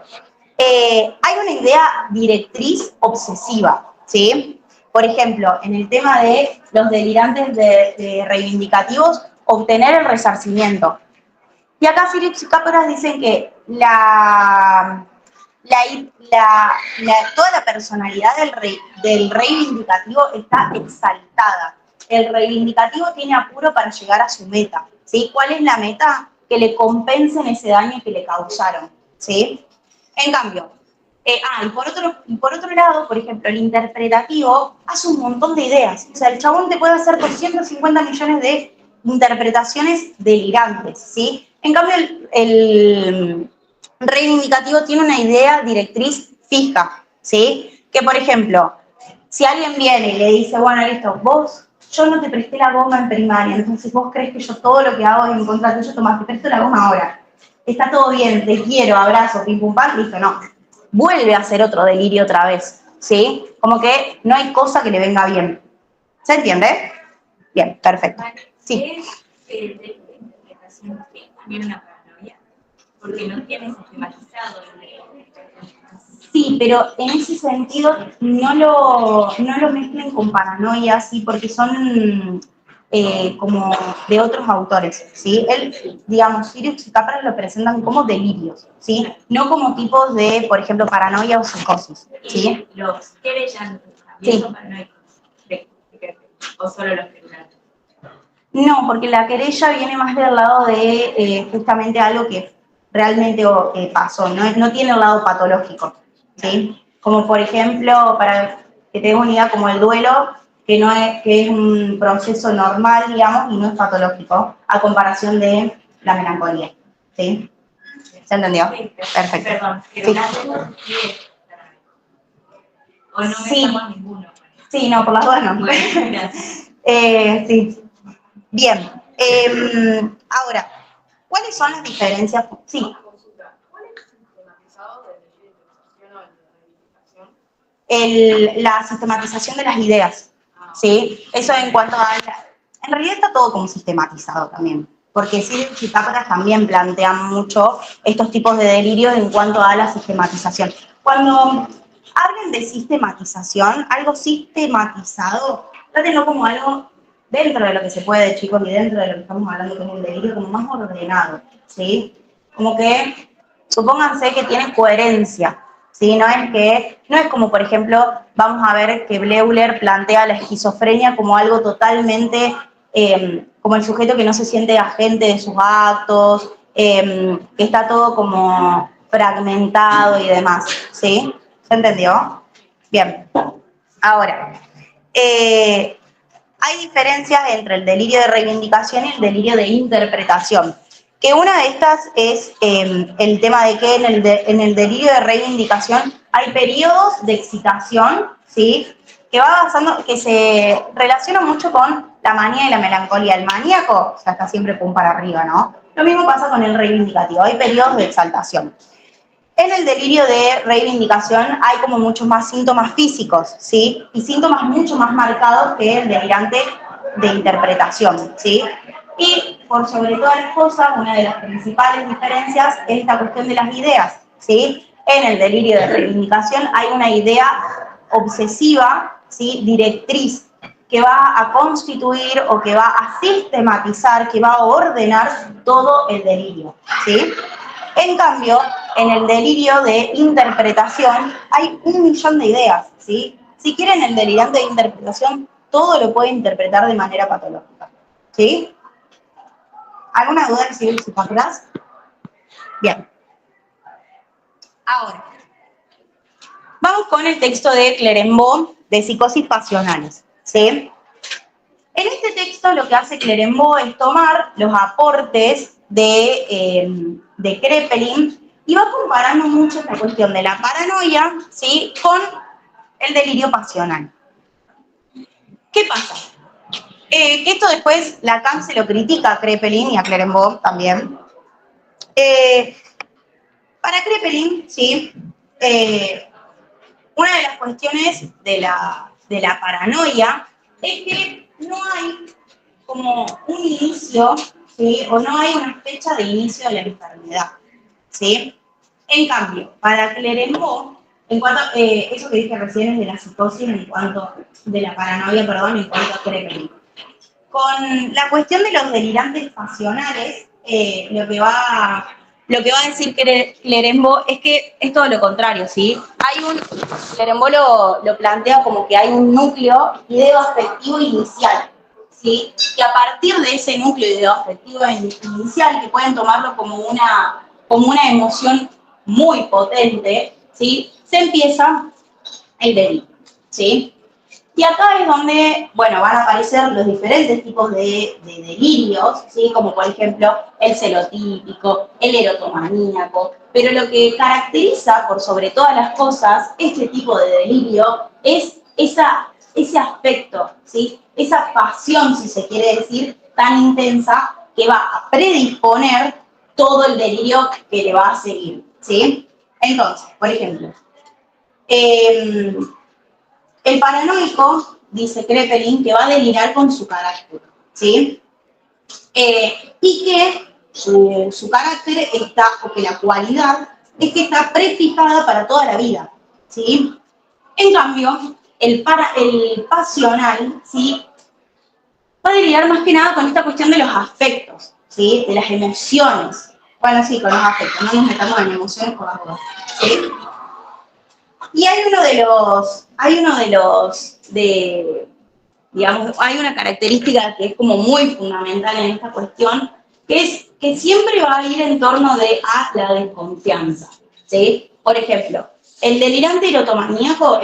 hay una idea directriz obsesiva, ¿sí? Por ejemplo, en el tema de los delirantes de reivindicativos, obtener el resarcimiento. Y acá Phillips y Capgras dicen que toda la personalidad del reivindicativo está exaltada. El reivindicativo tiene apuro para llegar a su meta, ¿sí? ¿Cuál es la meta? Que le compensen ese daño que le causaron, ¿sí? En cambio, y por otro lado, por ejemplo, el interpretativo hace un montón de ideas. O sea, el chabón te puede hacer 250 millones de interpretaciones delirantes, ¿sí? En cambio, el reivindicativo tiene una idea directriz fija, ¿sí? Que, por ejemplo, si alguien viene y le dice, bueno, listo, yo no te presté la goma en primaria, entonces vos crees que yo todo lo que hago es en contra tuyo, tomás, te presto la goma ahora. Está todo bien, te quiero, abrazo, pim pum pam, listo, no. Vuelve a hacer otro delirio otra vez, ¿sí? Como que no hay cosa que le venga bien. ¿Se entiende? Bien, perfecto. Sí. De interpretación es también una paranoia, porque no tienes sistematizado Sí, pero en ese sentido no lo mezclen con paranoia, sí, porque son como de otros autores, ¿sí? Él, digamos, Sirius y Capra lo presentan como delirios, ¿sí? No como tipos de, por ejemplo, paranoia o psicosis, ¿sí? Y los querellantes Sí. también son paranoicos, o solo los querellantes. No, porque la querella viene más del lado de justamente algo que realmente pasó, no tiene el lado patológico, ¿sí? Como por ejemplo, para que tengas una idea, como el duelo, que es un proceso normal, digamos, y no es patológico, a comparación de la melancolía, ¿sí? ¿Se entendió? Sí, Perfecto. Perdón, Sí. pero la duda sí es paranoico. O no Sí. metamos ninguno. Sí, no, por las dudas no. Bueno, gracias. Sí. Bien. Ahora, ¿cuáles son las diferencias? Sí. Una consulta. ¿Cuál es el sistematizado del delirio de interpretación o de reivindicación? la sistematización de las ideas, ¿sí? Eso en cuanto a... En realidad está todo como sistematizado también, porque sí, Pitágoras también plantean mucho estos tipos de delirios en cuanto a la sistematización. Cuando hablen de sistematización, algo sistematizado, trátenlo como algo dentro de lo que se puede, chicos, y dentro de lo que estamos hablando que es el delirio, como más ordenado, ¿sí? Como que, supónganse que tiene coherencia, ¿sí? No es como, por ejemplo, vamos a ver que Bleuler plantea la esquizofrenia como algo totalmente, como el sujeto que no se siente agente de sus actos, que está todo como fragmentado y demás, ¿sí? ¿Se entendió? Bien. Ahora, hay diferencias entre el delirio de reivindicación y el delirio de interpretación. Que una de estas es el tema de que en el delirio de reivindicación hay periodos de excitación, ¿sí? Que se relaciona mucho con la manía y la melancolía. El maníaco, o sea, está siempre pum para arriba, ¿no? Lo mismo pasa con el reivindicativo, hay periodos de exaltación. En el delirio de reivindicación hay como muchos más síntomas físicos, ¿sí? Y síntomas mucho más marcados que el delirante de interpretación, ¿sí? Y por sobre todas las cosas, una de las principales diferencias es esta cuestión de las ideas, ¿sí? En el delirio de reivindicación hay una idea obsesiva, ¿sí? Directriz, que va a constituir o que va a sistematizar, que va a ordenar todo el delirio, ¿sí? En cambio, en el delirio de interpretación hay 1.000.000 de ideas, ¿sí? Si quieren el delirante de interpretación, todo lo puede interpretar de manera patológica, ¿sí? ¿Alguna duda que sigue sus atrás? Bien. Ahora, vamos con el texto de Clerembault de Psicosis Pasionales, ¿sí? En este texto lo que hace Clerembault es tomar los aportes de Kraepelin y va comparando mucho esta cuestión de la paranoia, ¿sí? Con el delirio pasional. ¿Qué pasa? Que esto después Lacan se lo critica a Kraepelin y a Clerembault también. Para Kraepelin, ¿sí? Una de las cuestiones de la paranoia es que no hay como un inicio, ¿sí? O no hay una fecha de inicio de la enfermedad, ¿sí? En cambio, para Clerembault, en cuanto, eso que dije recién es de la psicosis, de la paranoia, perdón, en cuanto a Kraepelin. Con la cuestión de los delirantes pasionales, lo que va a decir Clerembault es que es todo lo contrario, ¿sí? Clerembault lo plantea como que hay un núcleo ideo-afectivo inicial, ¿sí? Que a partir de ese núcleo ideo-afectivo inicial, que pueden tomarlo como una emoción muy potente, ¿sí? Se empieza el delito, ¿sí? Y acá es donde, bueno, van a aparecer los diferentes tipos de delirios, ¿sí? Como por ejemplo el celotípico, el erotomaníaco, pero lo que caracteriza por sobre todas las cosas este tipo de delirio es ese aspecto, ¿sí? Esa pasión, si se quiere decir, tan intensa que va a predisponer todo el delirio que le va a seguir, ¿sí? Entonces, por ejemplo, el paranoico, dice Kraepelin, que va a delirar con su carácter, ¿sí? Y que su carácter está, o que la cualidad es que está prefijada para toda la vida, ¿sí? En cambio, el pasional, ¿sí? Va a delirar más que nada con esta cuestión de los afectos, ¿sí? De las emociones. Bueno, sí, con los afectos, no nos metamos en emociones por las dudas, ¿sí? Y hay digamos, hay una característica que es como muy fundamental en esta cuestión, que es que siempre va a ir en torno a la desconfianza, ¿sí? Por ejemplo, el erotomaníaco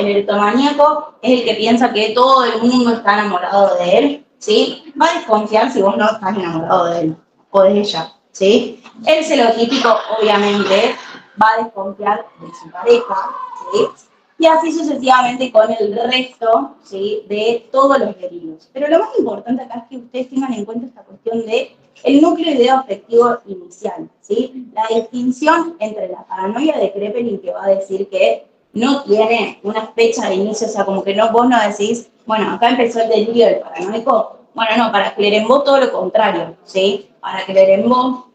es el que piensa que todo el mundo está enamorado de él, ¿sí? Va a desconfiar si vos no estás enamorado de él o de ella, ¿sí? El celotípico, obviamente, va a desconfiar de su pareja, ¿sí? Y así sucesivamente con el resto, ¿sí? De todos los delirios. Pero lo más importante acá es que ustedes tengan en cuenta esta cuestión de el núcleo ideo-afectivo inicial, ¿sí? La distinción entre la paranoia de Kraepelin, que va a decir que no tiene una fecha de inicio, o sea, como que no, vos no decís, bueno, acá empezó el delirio del paranoico. Bueno, no, para Clerembault todo lo contrario, ¿sí? Para Clerembault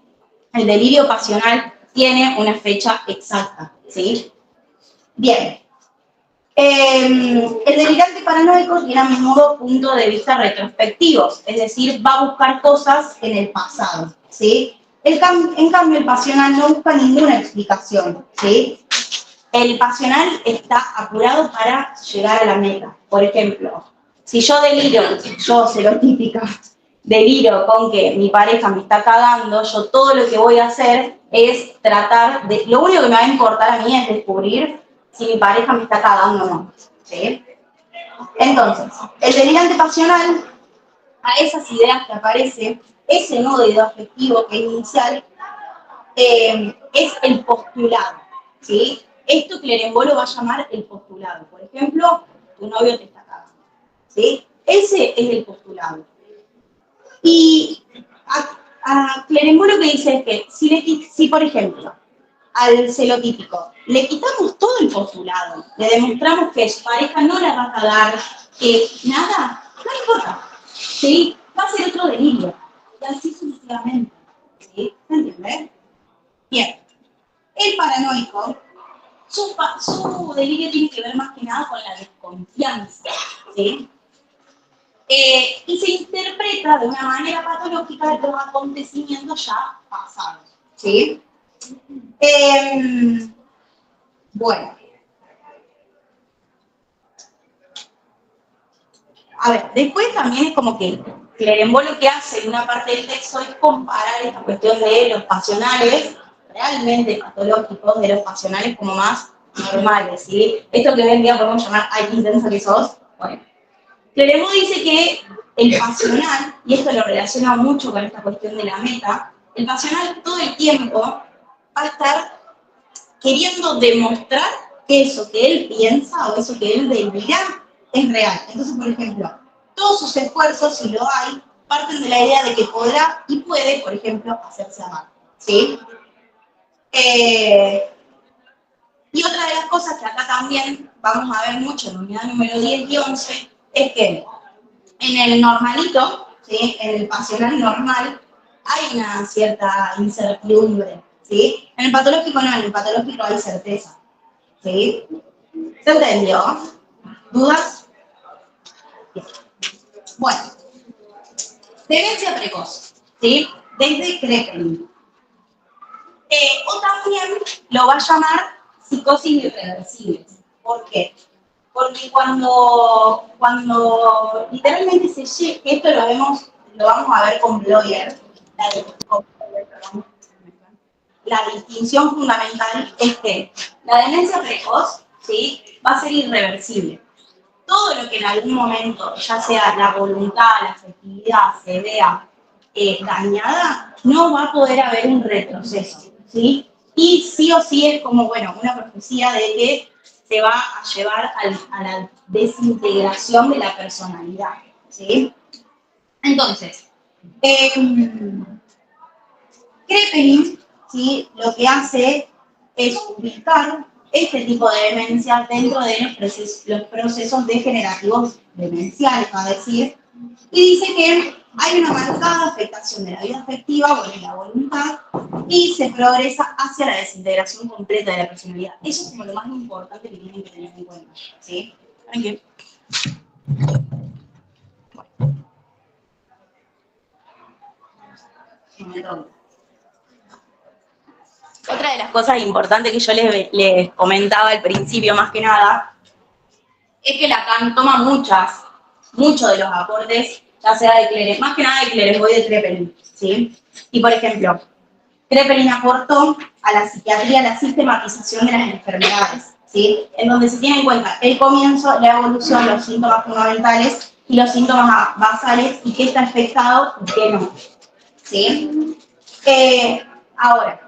el delirio pasional tiene una fecha exacta, ¿sí? Bien. El delirante paranoico tiene a menudo puntos de vista retrospectivos, es decir, va a buscar cosas en el pasado, ¿sí? En cambio, el pasional no busca ninguna explicación, ¿sí? El pasional está apurado para llegar a la meta. Por ejemplo, si yo deliro, yo serotípica, deliro con que mi pareja me está cagando, yo todo lo que voy a hacer es tratar de... Lo único que me va a importar a mí es descubrir si mi pareja me está cagando o no, ¿sí? Entonces, el delirante pasional, a esas ideas que aparece, ese nodo afectivo que es inicial, es el postulado, ¿sí? Esto Clerembault lo va a llamar el postulado. Por ejemplo, tu novio te está cagando, ¿sí? Ese es el postulado. Y a Clerembault lo que dice es que si por ejemplo, al celotípico le quitamos todo el postulado, le demostramos que su pareja no la va a cagar, que nada, no le importa, ¿sí? Va a ser otro delirio. Y así sucesivamente, ¿sí? ¿Se entiende? Bien. El paranoico, su delirio tiene que ver más que nada con la desconfianza, ¿sí? Y se interpreta de una manera patológica de los acontecimientos ya pasados, ¿sí? Bueno, a ver, después también es como que Clerembault lo que hace en una parte del texto es comparar esta cuestión de los pasionales realmente patológicos de los pasionales como más normales, ¿sí? Esto que hoy en día podemos llamar ay, qué intensa que sos. Bueno, Clerembault dice que el pasional, y esto lo relaciona mucho con esta cuestión de la meta, el pasional todo el tiempo va a estar queriendo demostrar que eso que él piensa o eso que él delira es real. Entonces, por ejemplo, todos sus esfuerzos, si lo hay, parten de la idea de que podrá y puede, por ejemplo, hacerse amar, ¿sí? Y otra de las cosas que acá también vamos a ver mucho en la unidad número 10 y 11 es que en el normalito, ¿sí? En el pasional normal, hay una cierta incertidumbre, ¿sí? En el patológico no, en el patológico hay certeza, ¿sí? ¿Se entendió? ¿Dudas? Bien. Bueno, demencia precoz, ¿sí? Desde Kraepelin. O también lo va a llamar psicosis irreversible. ¿Por qué? Porque cuando literalmente se llega, que esto lo vamos a ver con Bloyer, la distinción fundamental es que la demencia precoz, ¿sí? Va a ser irreversible. Todo lo que en algún momento, ya sea la voluntad, la afectividad, se vea dañada, no va a poder haber un retroceso, ¿sí? Y sí o sí es como, bueno, una profecía de que se va a llevar a la desintegración de la personalidad, ¿sí? Entonces, Kraepelin, ¿sí? Lo que hace es ubicar este tipo de demencia dentro de los procesos degenerativos demenciales, va a decir, y dice que hay una marcada afectación de la vida afectiva o de la voluntad y se progresa hacia la desintegración completa de la personalidad. Eso es como lo más importante que tienen que tener en cuenta, ¿sí? ¿Saben Bueno. Otra de las cosas importantes que yo les comentaba al principio, más que nada, es que Lacan toma muchos de los aportes, ya sea de Clerembault, más que nada de Clerembault y de Kraepelin, ¿sí? Y por ejemplo, Kraepelin aportó a la psiquiatría la sistematización de las enfermedades, ¿sí? En donde se tiene en cuenta el comienzo, la evolución, los síntomas fundamentales y los síntomas basales y qué está afectado y qué no, ¿sí? Ahora,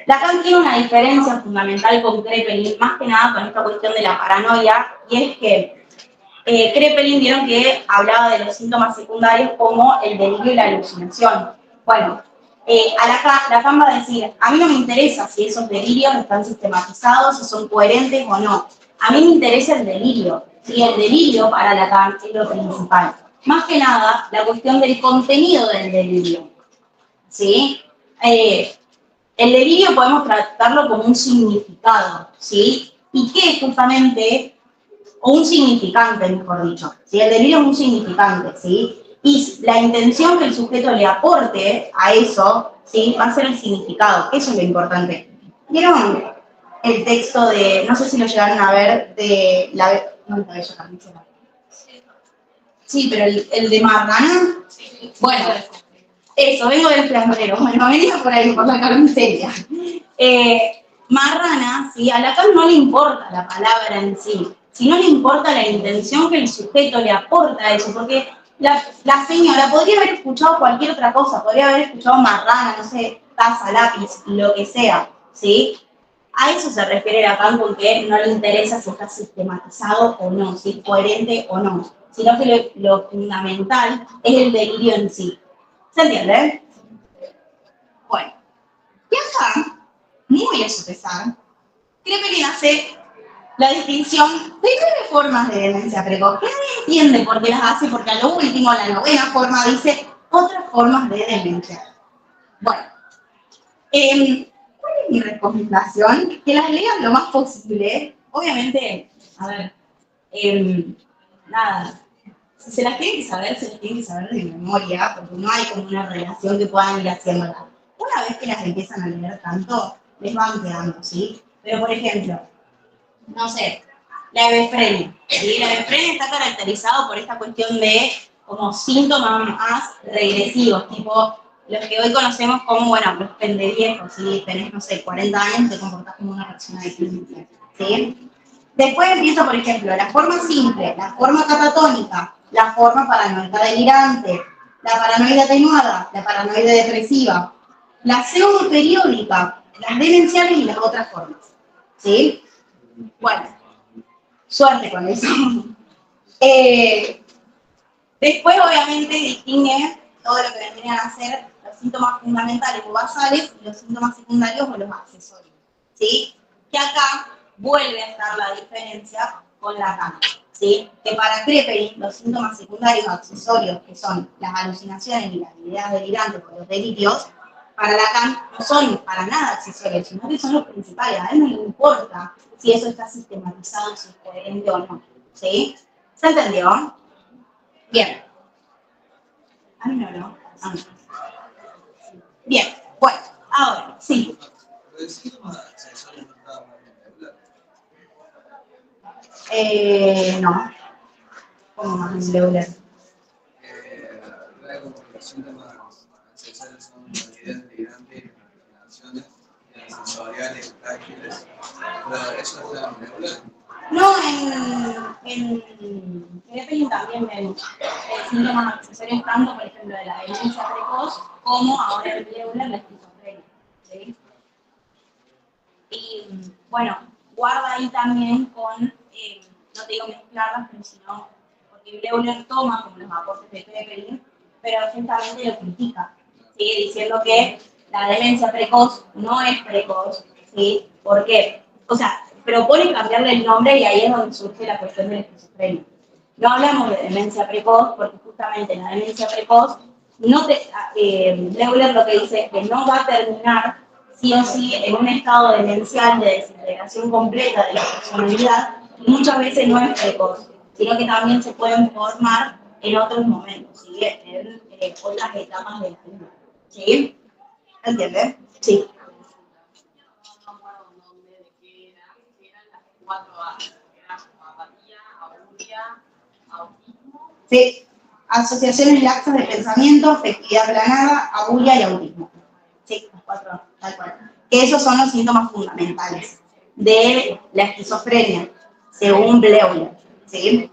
Lacan tiene una diferencia fundamental con Kraepelin, más que nada con esta cuestión de la paranoia, y es que Kraepelin vieron que hablaba de los síntomas secundarios como el delirio y la alucinación. Bueno, Lacan va a decir, a mí no me interesa si esos delirios están sistematizados, si son coherentes o no. A mí me interesa el delirio. Y el delirio para Lacan es lo principal. Más que nada, la cuestión del contenido del delirio. ¿Sí? El delirio podemos tratarlo como un significado, ¿sí? Y que justamente, o un significante, mejor dicho, ¿sí? El delirio es un significante, ¿sí? Y la intención que el sujeto le aporte a eso, ¿sí? Va a ser el significado, eso es lo importante. ¿Vieron el texto de, no sé si lo llegaron a ver, de la... No, la bella carnicera. Sí, pero el de Marrana, bueno, eso, vengo del flambrero, bueno, venía por ahí, por la carnicería. Marrana, ¿sí? A Lacan no le importa la palabra en sí, sino le importa la intención que el sujeto le aporta a eso, porque la señora podría haber escuchado cualquier otra cosa, podría haber escuchado marrana, no sé, taza, lápiz, lo que sea, ¿sí? A eso se refiere Lacan con que no le interesa si está sistematizado o no, si es coherente o no, sino que lo fundamental es el delirio en sí. ¿Se entiende? Bueno, y acá, muy a su pesar, Krepelin hace la distinción de 9 formas de demencia precoz. Que nadie entiende por qué las hace, porque a lo último, la 9ª forma dice otras formas de demencia. Bueno, ¿cuál es mi recomendación? Que las lean lo más posible. Obviamente, a ver, nada, si se las tienen que saber, se las tienen que saber de memoria, porque no hay como una relación que puedan ir haciéndola. Una vez que las empiezan a leer tanto, les van quedando, ¿sí? Pero, por ejemplo, no sé, la hebefrenia. ¿Sí? La hebefrenia está caracterizado por esta cuestión de como síntomas más regresivos, tipo los que hoy conocemos como, bueno, los pendeviejos, ¿sí? Tenés, no sé, 40 años, te comportás como una persona diferente, ¿sí? Después empieza, por ejemplo, la forma simple, la forma catatónica, la forma paranoica delirante, la paranoide atenuada, la paranoide depresiva, la pseudoperiódica, las demenciales y las otras formas, ¿sí? Bueno, suerte con eso. Después, obviamente, distingue todo lo que vendrían a ser los síntomas fundamentales o basales y los síntomas secundarios o los accesorios, ¿sí? Que acá vuelve a estar la diferencia con Lacan, ¿sí? Que para Krepelin los síntomas secundarios o accesorios, que son las alucinaciones y las ideas delirantes o los delirios, para Lacan no son para nada accesorios, sino que son los principales. A él no le importa si eso está sistematizado, si es coherente o no, ¿sí? ¿Se entendió? Bien. A mí no. Ah, no. Bien, bueno, ahora, sí. No. ¿Cómo más en Leuler? Los síntomas esenciales son las ideas delirantes, las imaginaciones, las sensoriales, táctiles. Pero eso está en Leuler. No, en Krepelin también vemos síntomas accesorios tanto, por ejemplo, de la demencia precoz, como ahora en Leuler la esquizofrenia, ¿sí? Y bueno, guarda ahí también con, no te digo mezclarlas, pero sino, porque Bleuler toma como los aportes de Krepelin, pero justamente lo critica, ¿sí? Diciendo que la demencia precoz no es precoz, ¿sí? ¿Por qué? O sea, propone cambiarle el nombre y ahí es donde surge la cuestión de la esquizofrenia. No hablamos de demencia precoz porque justamente la demencia precoz, Bleuler lo que dice es que no va a terminar sí o sí en un estado demencial de desintegración completa de la personalidad, y muchas veces no es precoz, sino que también se pueden formar en otros momentos, ¿sí? En otras etapas de la vida. ¿Sí? ¿Entiendes? Sí. No me acuerdo el nombre de qué eran las 4 A, que eran apatía, abulia, autismo. Sí. Asociaciones laxas de pensamiento, afectividad planada, abulia y autismo. Sí, los 4, tal cual. Que esos son los síntomas fundamentales de la esquizofrenia, según Bleuler, ¿sí?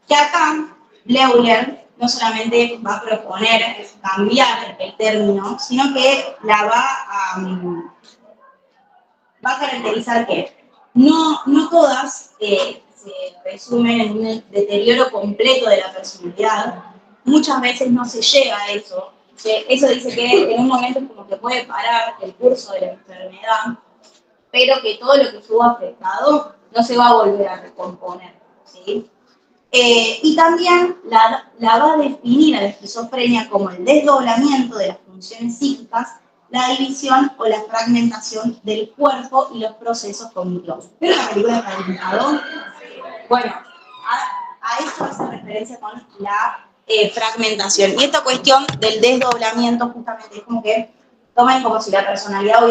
Que acá Bleuler no solamente va a proponer cambiar el término, sino que la va a caracterizar que no todas se resumen en un deterioro completo de la personalidad. Muchas veces no se llega a eso, Eso dice que en un momento como que puede parar el curso de la enfermedad, pero que todo lo que estuvo afectado no se va a volver a recomponer, ¿sí? Y también la va a definir a la esquizofrenia como el desdoblamiento de las funciones psíquicas, la división o la fragmentación del cuerpo y los procesos cognitivos. ¿Vieron la película Fragmentado? Bueno, a eso hace referencia con la fragmentación. Y esta cuestión del desdoblamiento justamente es como que toman como si la personalidad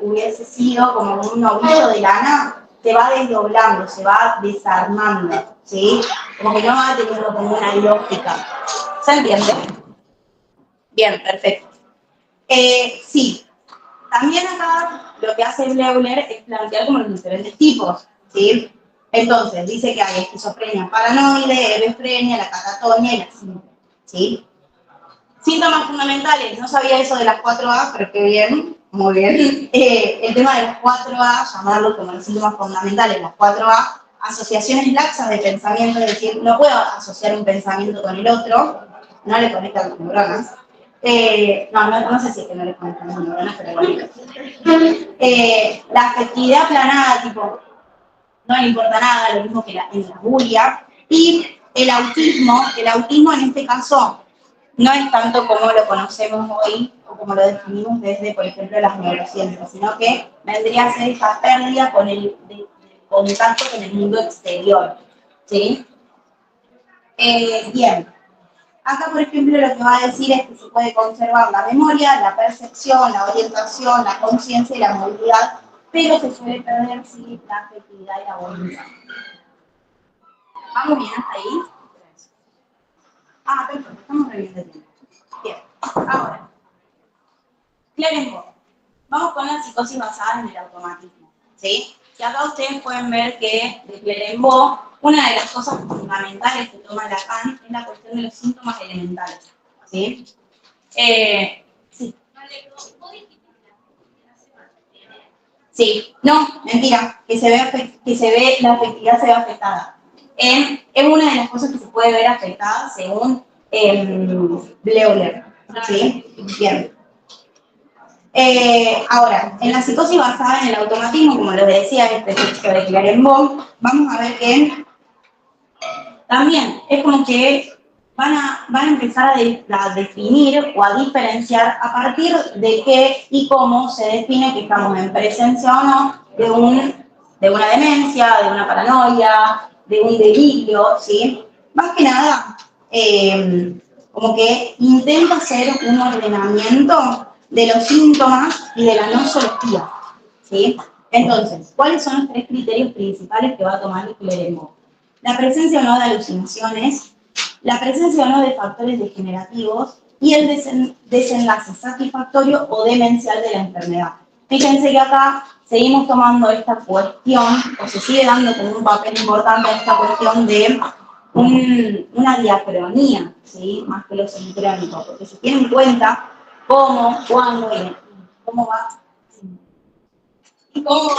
hubiese sido como un ovillo de lana, se va desdoblando, se va desarmando, ¿sí? Como que no va teniendo como una lógica. ¿Se entiende? Bien, perfecto. Sí, también acá lo que hace Bleuler es plantear como los diferentes tipos, ¿sí? Entonces, dice que hay esquizofrenia paranoide, hebefrenia, la catatonia y la síndrome, ¿sí? Síntomas fundamentales, no sabía eso de las 4A, pero qué bien, muy bien. El tema de las 4A, llamarlo como los síntomas fundamentales, las 4A, asociaciones laxas de pensamiento, es decir, no puedo asociar un pensamiento con el otro, no le conectan las neuronas. No sé si es que no le conectan las neuronas, pero bueno. La afectividad aplanada, tipo, no le importa nada, lo mismo que en la bulia. Y el autismo en este caso no es tanto como lo conocemos hoy o como lo definimos desde, por ejemplo, las neurociencias, sino que vendría a ser esta pérdida con el contacto con el mundo exterior, ¿sí? Bien. Acá, por ejemplo, lo que va a decir es que se puede conservar la memoria, la percepción, la orientación, la conciencia y la movilidad, pero se suele perder, sí, la afectividad y la voluntad. ¿Vamos bien hasta ahí? Perfecto, estamos reviendo el tiempo. Bien, ahora, Clerenbo. Vamos con la psicosis basada en el automatismo, ¿sí? Y acá ustedes pueden ver que de Clerenbo, una de las cosas fundamentales que toma Lacan es la cuestión de los síntomas elementales, ¿sí? Sí. Sí, no, mentira, que se ve, la afectividad se ve afectada. Es una de las cosas que se puede ver afectada según Bleuler, ¿sí? Bien. Ahora, en la psicosis basada en el automatismo, como les decía, este texto de Clerenbaum, vamos a ver que también es como que van a empezar a definir o a diferenciar a partir de qué y cómo se define que estamos en presencia o no de una demencia, de una paranoia, de un delirio, ¿sí? Más que nada, como que intenta hacer un ordenamiento de los síntomas y de la nosología, ¿sí? Entonces, ¿cuáles son los 3 criterios principales que va a tomar Clerenbaum? La presencia o no de alucinaciones, la presencia o no de factores degenerativos y el desenlace satisfactorio o demencial de la enfermedad. Fíjense que acá seguimos tomando esta cuestión, o se sigue dando como un papel importante a esta cuestión de una diacronía, ¿sí? Más que lo sincrónico, porque se tiene en cuenta cómo, cuándo y cómo va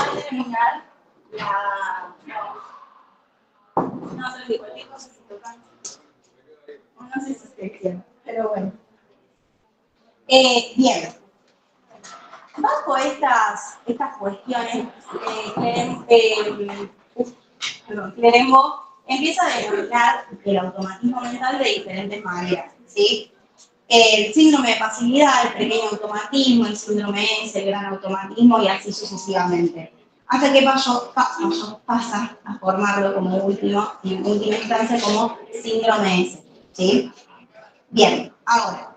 a determinar la... No sé si cualquier cosa se toca. No sé si es sección, pero bueno. Bien. Bajo estas cuestiones, Clerenbaum empieza a denominar el automatismo mental de diferentes maneras, ¿sí? El síndrome de pasividad, el pequeño automatismo, el síndrome S, el gran automatismo y así sucesivamente. Hasta que pasa a formarlo como última instancia como síndrome S, ¿sí? Bien, ahora.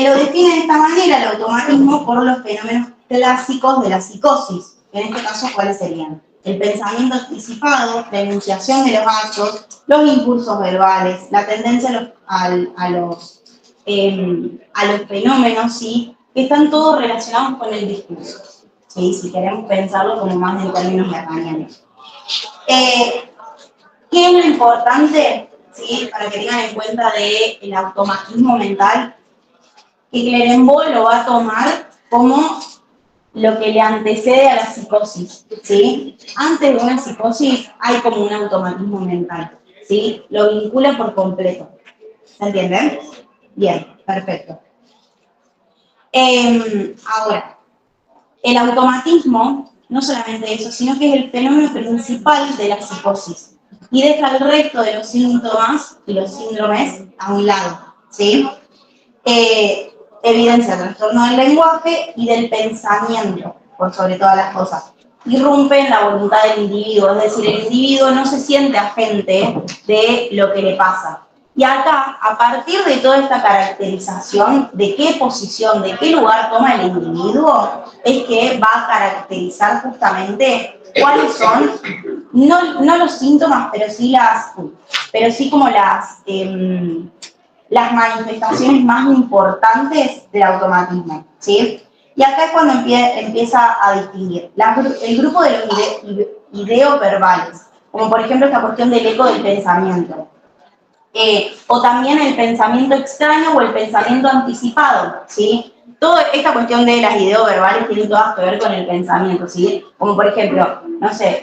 Lo define de esta manera el automatismo por los fenómenos clásicos de la psicosis. En este caso, ¿cuáles serían? El pensamiento anticipado, la enunciación de los actos, los impulsos verbales, la tendencia a los fenómenos, ¿sí? Que están todos relacionados con el discurso, ¿sí? Si queremos pensarlo como más en términos lacanianos. ¿Qué es lo importante, ¿sí? Para que tengan en cuenta del automatismo mental? Que Clerenbaum lo va a tomar como lo que le antecede a la psicosis, ¿sí? Antes de una psicosis hay como un automatismo mental, ¿sí? Lo vincula por completo. ¿Se entienden? Bien, perfecto. Ahora, el automatismo, no solamente eso, sino que es el fenómeno principal de la psicosis y deja el resto de los síntomas y los síndromes a un lado, ¿sí? Evidencia el trastorno del lenguaje y del pensamiento, por sobre todas las cosas. Irrumpe en la voluntad del individuo, es decir, el individuo no se siente agente de lo que le pasa. Y acá, a partir de toda esta caracterización de qué posición, de qué lugar toma el individuo, es que va a caracterizar justamente cuáles son, no los síntomas, pero sí como las manifestaciones más importantes del automatismo, ¿sí? Y acá es cuando empieza a distinguir el grupo de los ideoverbales, como por ejemplo esta cuestión del eco del pensamiento. O también el pensamiento extraño o el pensamiento anticipado, ¿sí? Toda esta cuestión de las ideoverbales tiene todas que ver con el pensamiento, ¿sí? Como por ejemplo, no sé,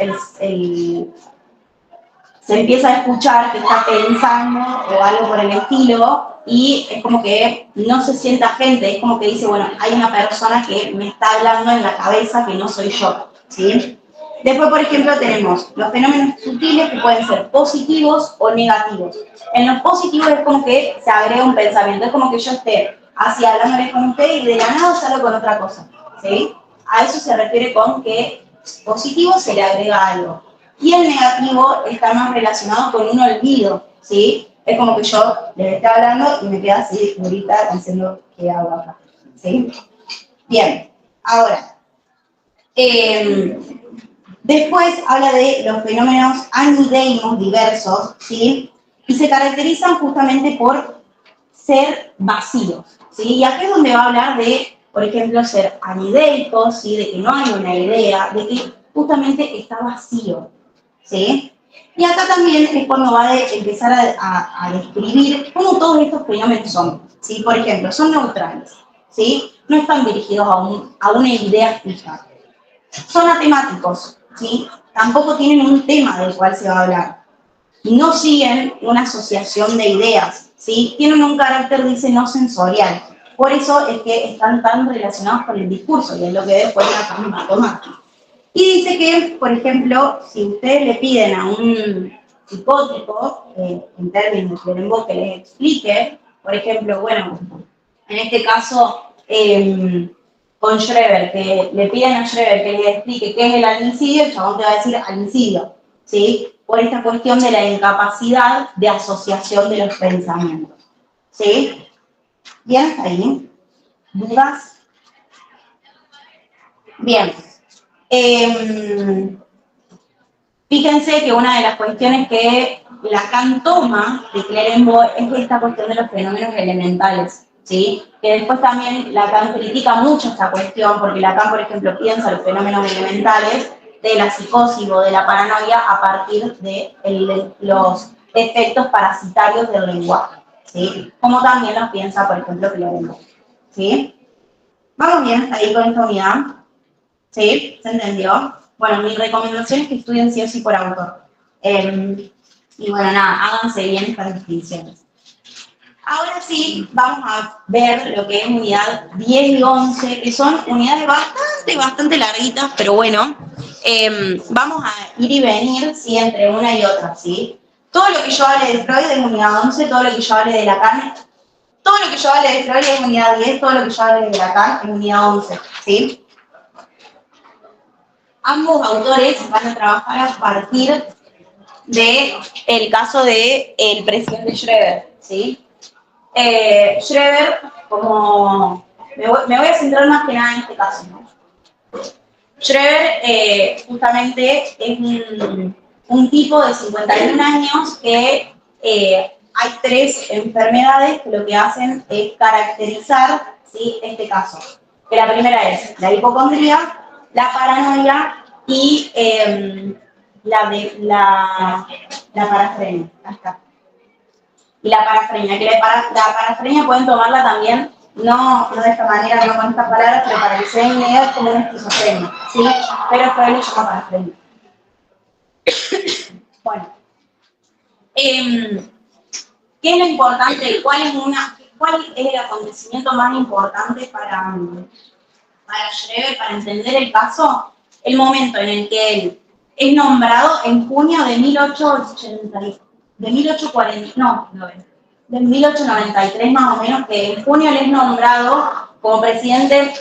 se empieza a escuchar que está pensando o algo por el estilo y es como que no se siente agente, es como que dice, bueno, hay una persona que me está hablando en la cabeza que no soy yo, ¿sí? Después, por ejemplo, tenemos los fenómenos sutiles que pueden ser positivos o negativos. En los positivos es como que se agrega un pensamiento, es como que yo esté así hablándole con usted y de la nada salgo con otra cosa, ¿sí? A eso se refiere con que positivo se le agrega algo. Y el negativo está más relacionado con un olvido, ¿sí? Es como que yo les estoy hablando y me queda así ahorita diciendo qué hago acá, ¿sí? Bien, ahora, después habla de los fenómenos anideimos diversos, ¿sí? Y se caracterizan justamente por ser vacíos, ¿sí? Y aquí es donde va a hablar de, por ejemplo, ser anideicos, ¿sí? De que no hay una idea, de que justamente está vacío, ¿sí? Y acá también es cuando va a empezar a describir cómo todos estos fenómenos son, ¿sí? Por ejemplo, son neutrales, ¿sí? No están dirigidos a una idea fija. Son atemáticos, ¿sí? Tampoco tienen un tema del cual se va a hablar. No siguen una asociación de ideas, ¿sí? Tienen un carácter, dice, no sensorial. Por eso es que están tan relacionados con el discurso, y es lo que después va a tomar. Y dice que, por ejemplo, si ustedes le piden a un psicótico, en términos de lenguaje, que les explique, por ejemplo, bueno, en este caso, con Schreber, que le piden a Schreber que les explique qué es el alicidio, el chabón te va a decir alicidio, ¿sí? Por esta cuestión de la incapacidad de asociación de los pensamientos, ¿sí? ¿Bien? ¿Ahí? ¿Dudas? Bien. Fíjense que una de las cuestiones que Lacan toma de Clerenbois es esta cuestión de los fenómenos elementales, ¿sí? Que después también Lacan critica mucho esta cuestión, porque Lacan, por ejemplo, piensa los fenómenos elementales de la psicosis o de la paranoia a partir de los efectos parasitarios del lenguaje, ¿sí? Como también los piensa, por ejemplo, Clerenbois, ¿sí? ¿Vamos bien hasta ahí con esta unidad? ¿Sí? ¿Se entendió? Bueno, mi recomendación es que estudien sí o sí por autor. Y bueno, nada, háganse bien estas distinciones. Ahora sí, vamos a ver lo que es unidad 10 y 11, que son unidades bastante larguitas, pero bueno, vamos a ir y venir, ¿sí? Entre una y otra, ¿sí? Todo lo que yo hable de Freud es unidad 11, todo lo que yo hable de Lacan, todo lo que yo hable de Freud es unidad 10, todo lo que yo hable de Lacan es unidad 11, ¿sí? Ambos autores van a trabajar a partir del caso del presidente Schreber, ¿sí? Schreber, como me voy a centrar más que nada en este caso, ¿no? Schreber justamente es un tipo de 51 años que hay 3 enfermedades que lo que hacen es caracterizar, ¿sí? Este caso. Que la primera es la hipocondría, la paranoia y la parafrenia. Acá. Y la parafrenia, que la parafrenia pueden tomarla también, no de esta manera, no con estas palabras, pero para que se den una idea es como una esquizofrenia, ¿sí? Pero Freud lo llama parafrenia. Bueno, ¿qué es lo importante? ¿cuál es el acontecimiento más importante para Schreber, para entender el caso? El momento en el que él es nombrado en junio de 1893 más o menos, que en junio él es nombrado como presidente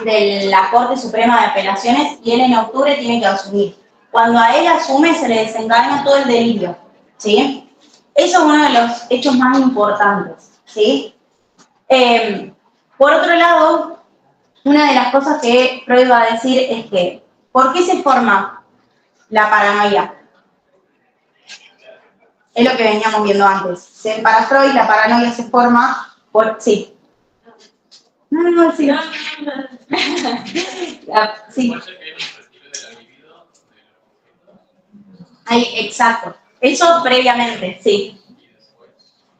de la Corte Suprema de Apelaciones y él en octubre tiene que asumir. Cuando a él asume se le desencadena todo el delirio, ¿sí? Eso es uno de los hechos más importantes, ¿sí? Por otro lado, una de las cosas que Freud va a decir es que, ¿por qué se forma la paranoia? Es lo que veníamos viendo antes. Para Freud la paranoia se forma por... Sí. No, sí. Sí. Ahí, exacto. Eso previamente, sí.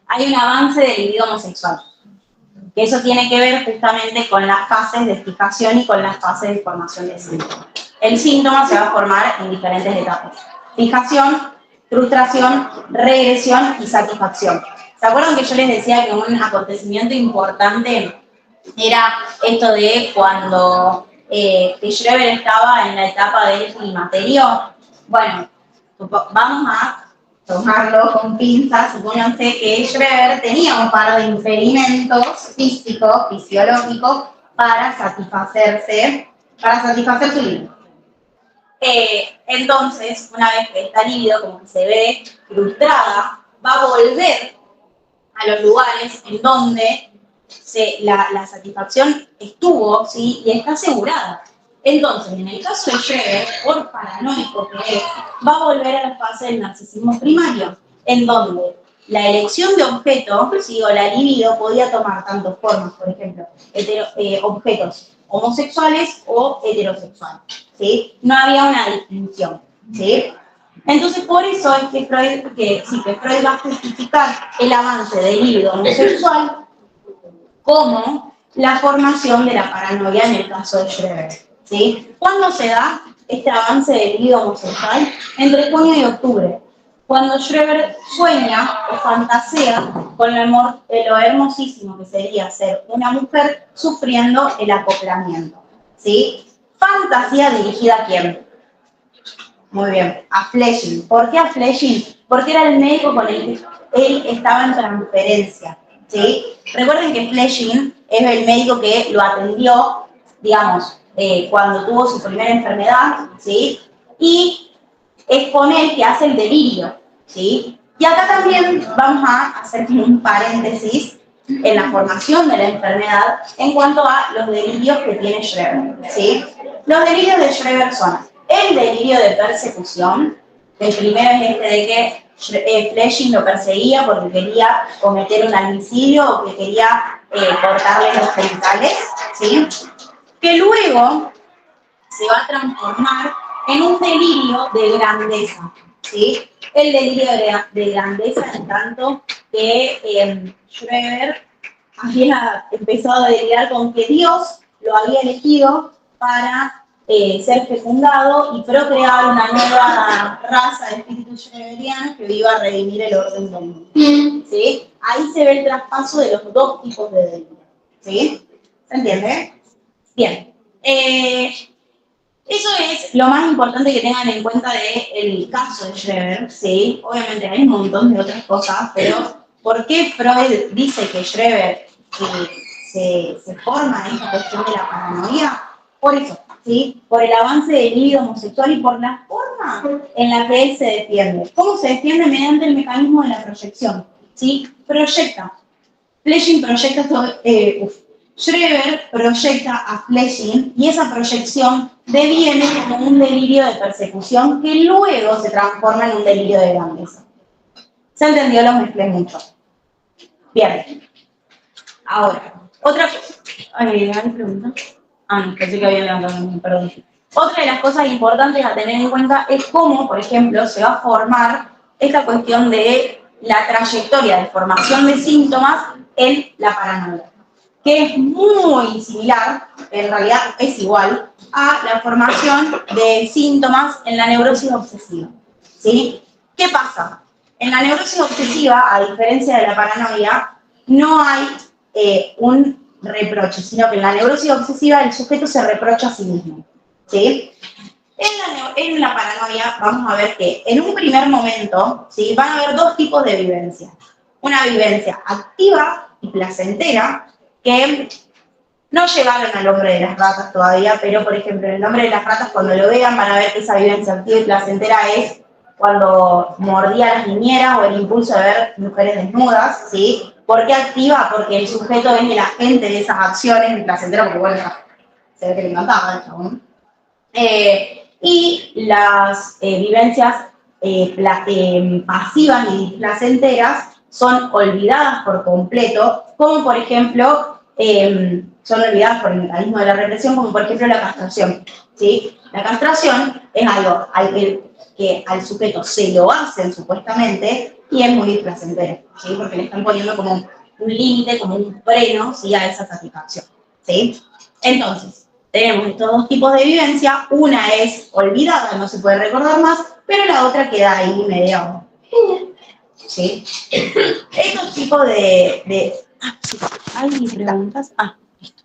Hay un avance del libido homosexual. Que eso tiene que ver justamente con las fases de fijación y con las fases de formación de síntomas. El síntoma se va a formar en diferentes etapas. Fijación, frustración, regresión y satisfacción. ¿Se acuerdan que yo les decía que un acontecimiento importante era esto de cuando Schreber estaba en la etapa del climaterio? Bueno, vamos a tomarlo con pinzas. Supónganse que Schreber tenía un par de impedimentos físicos, fisiológicos, para satisfacer su libido. Entonces, una vez que esta libido como que se ve frustrada, va a volver a los lugares en donde la satisfacción estuvo, ¿sí? Y está asegurada. Entonces, en el caso de Schreber, por paranoico que es, va a volver a la fase del narcisismo primario, en donde la elección de objeto, ¿sí? O la libido podía tomar tantas formas, por ejemplo, objetos homosexuales o heterosexuales, ¿sí? No había una distinción, ¿sí? Entonces, por eso es que Freud va a justificar el avance del libido homosexual como la formación de la paranoia en el caso de Schreber, ¿sí? ¿Cuándo se da este avance del libido homosexual? Entre junio y octubre, cuando Schreber sueña o fantasea con lo hermosísimo que sería ser una mujer sufriendo el acoplamiento, ¿sí? Fantasía dirigida ¿a quién? Muy bien, a Flesching. ¿Por qué a Flesching? Porque era el médico con el que él estaba en transferencia, ¿sí? Recuerden que Flesching es el médico que lo atendió, digamos, cuando tuvo su primera enfermedad, ¿sí? Y es con él que hace el delirio, ¿sí? Y acá también vamos a hacer un paréntesis en la formación de la enfermedad en cuanto a los delirios que tiene Schreber, ¿sí? Los delirios de Schreber son el delirio de persecución. El primero es este de que Flesching lo perseguía porque quería cometer un homicidio o que quería cortarle los genitales, ¿sí? Que luego se va a transformar en un delirio de grandeza, ¿sí? El delirio de grandeza, en tanto que Schreber había empezado a delirar con que Dios lo había elegido para ser fecundado y procrear una nueva raza de espíritus schreberianos que iba a redimir el orden del mundo, ¿sí? Ahí se ve el traspaso de los dos tipos de delirio, ¿sí? ¿Se entiende? Bien. Eso es lo más importante que tengan en cuenta del caso de Schreber, ¿sí? Obviamente hay un montón de otras cosas, pero ¿por qué Freud dice que Schreber se forma en esta cuestión de la paranoia? Por eso, ¿sí? Por el avance del libido homosexual y por la forma en la que él se defiende. ¿Cómo se defiende? Mediante el mecanismo de la proyección, ¿sí? Proyecta. Flesching proyecta Schreber proyecta a Flesching y esa proyección deviene como un delirio de persecución que luego se transforma en un delirio de grandeza. ¿Se entendió? Los mezclé mucho. Bien. Ahora, otra cosa. ¿Hay pregunta? No, pensé que había levantado, perdón. Otra de las cosas importantes a tener en cuenta es cómo, por ejemplo, se va a formar esta cuestión de la trayectoria de formación de síntomas en la paranoia, que es muy similar, en realidad es igual, a la formación de síntomas en la neurosis obsesiva, ¿sí? ¿Qué pasa? En la neurosis obsesiva, a diferencia de la paranoia, no hay un reproche, sino que en la neurosis obsesiva el sujeto se reprocha a sí mismo, ¿sí? En la paranoia vamos a ver que en un primer momento, ¿sí?, van a haber dos tipos de vivencias. Una vivencia activa y placentera, que no llegaron al hombre de las ratas todavía, pero por ejemplo en el hombre de las ratas cuando lo vean van a ver que esa vivencia activa y placentera es cuando mordía a las niñeras o el impulso de ver mujeres desnudas, ¿sí? ¿Por qué activa? Porque el sujeto es el agente de esas acciones, y placentera porque bueno, se ve que le encantaba el chabón. Y las vivencias pasivas y placenteras son olvidadas por completo, como por ejemplo, son olvidadas por el mecanismo de la represión, como por ejemplo la castración, ¿sí? La castración es algo que al sujeto se lo hacen supuestamente y es muy placentero, ¿sí? Porque le están poniendo como un límite, como un freno, ¿sí?, a esa satisfacción, ¿sí? Entonces, tenemos estos dos tipos de vivencia, una es olvidada, no se puede recordar más, pero la otra queda ahí medio, ¿sí? Estos tipos ¿hay preguntas? Listo.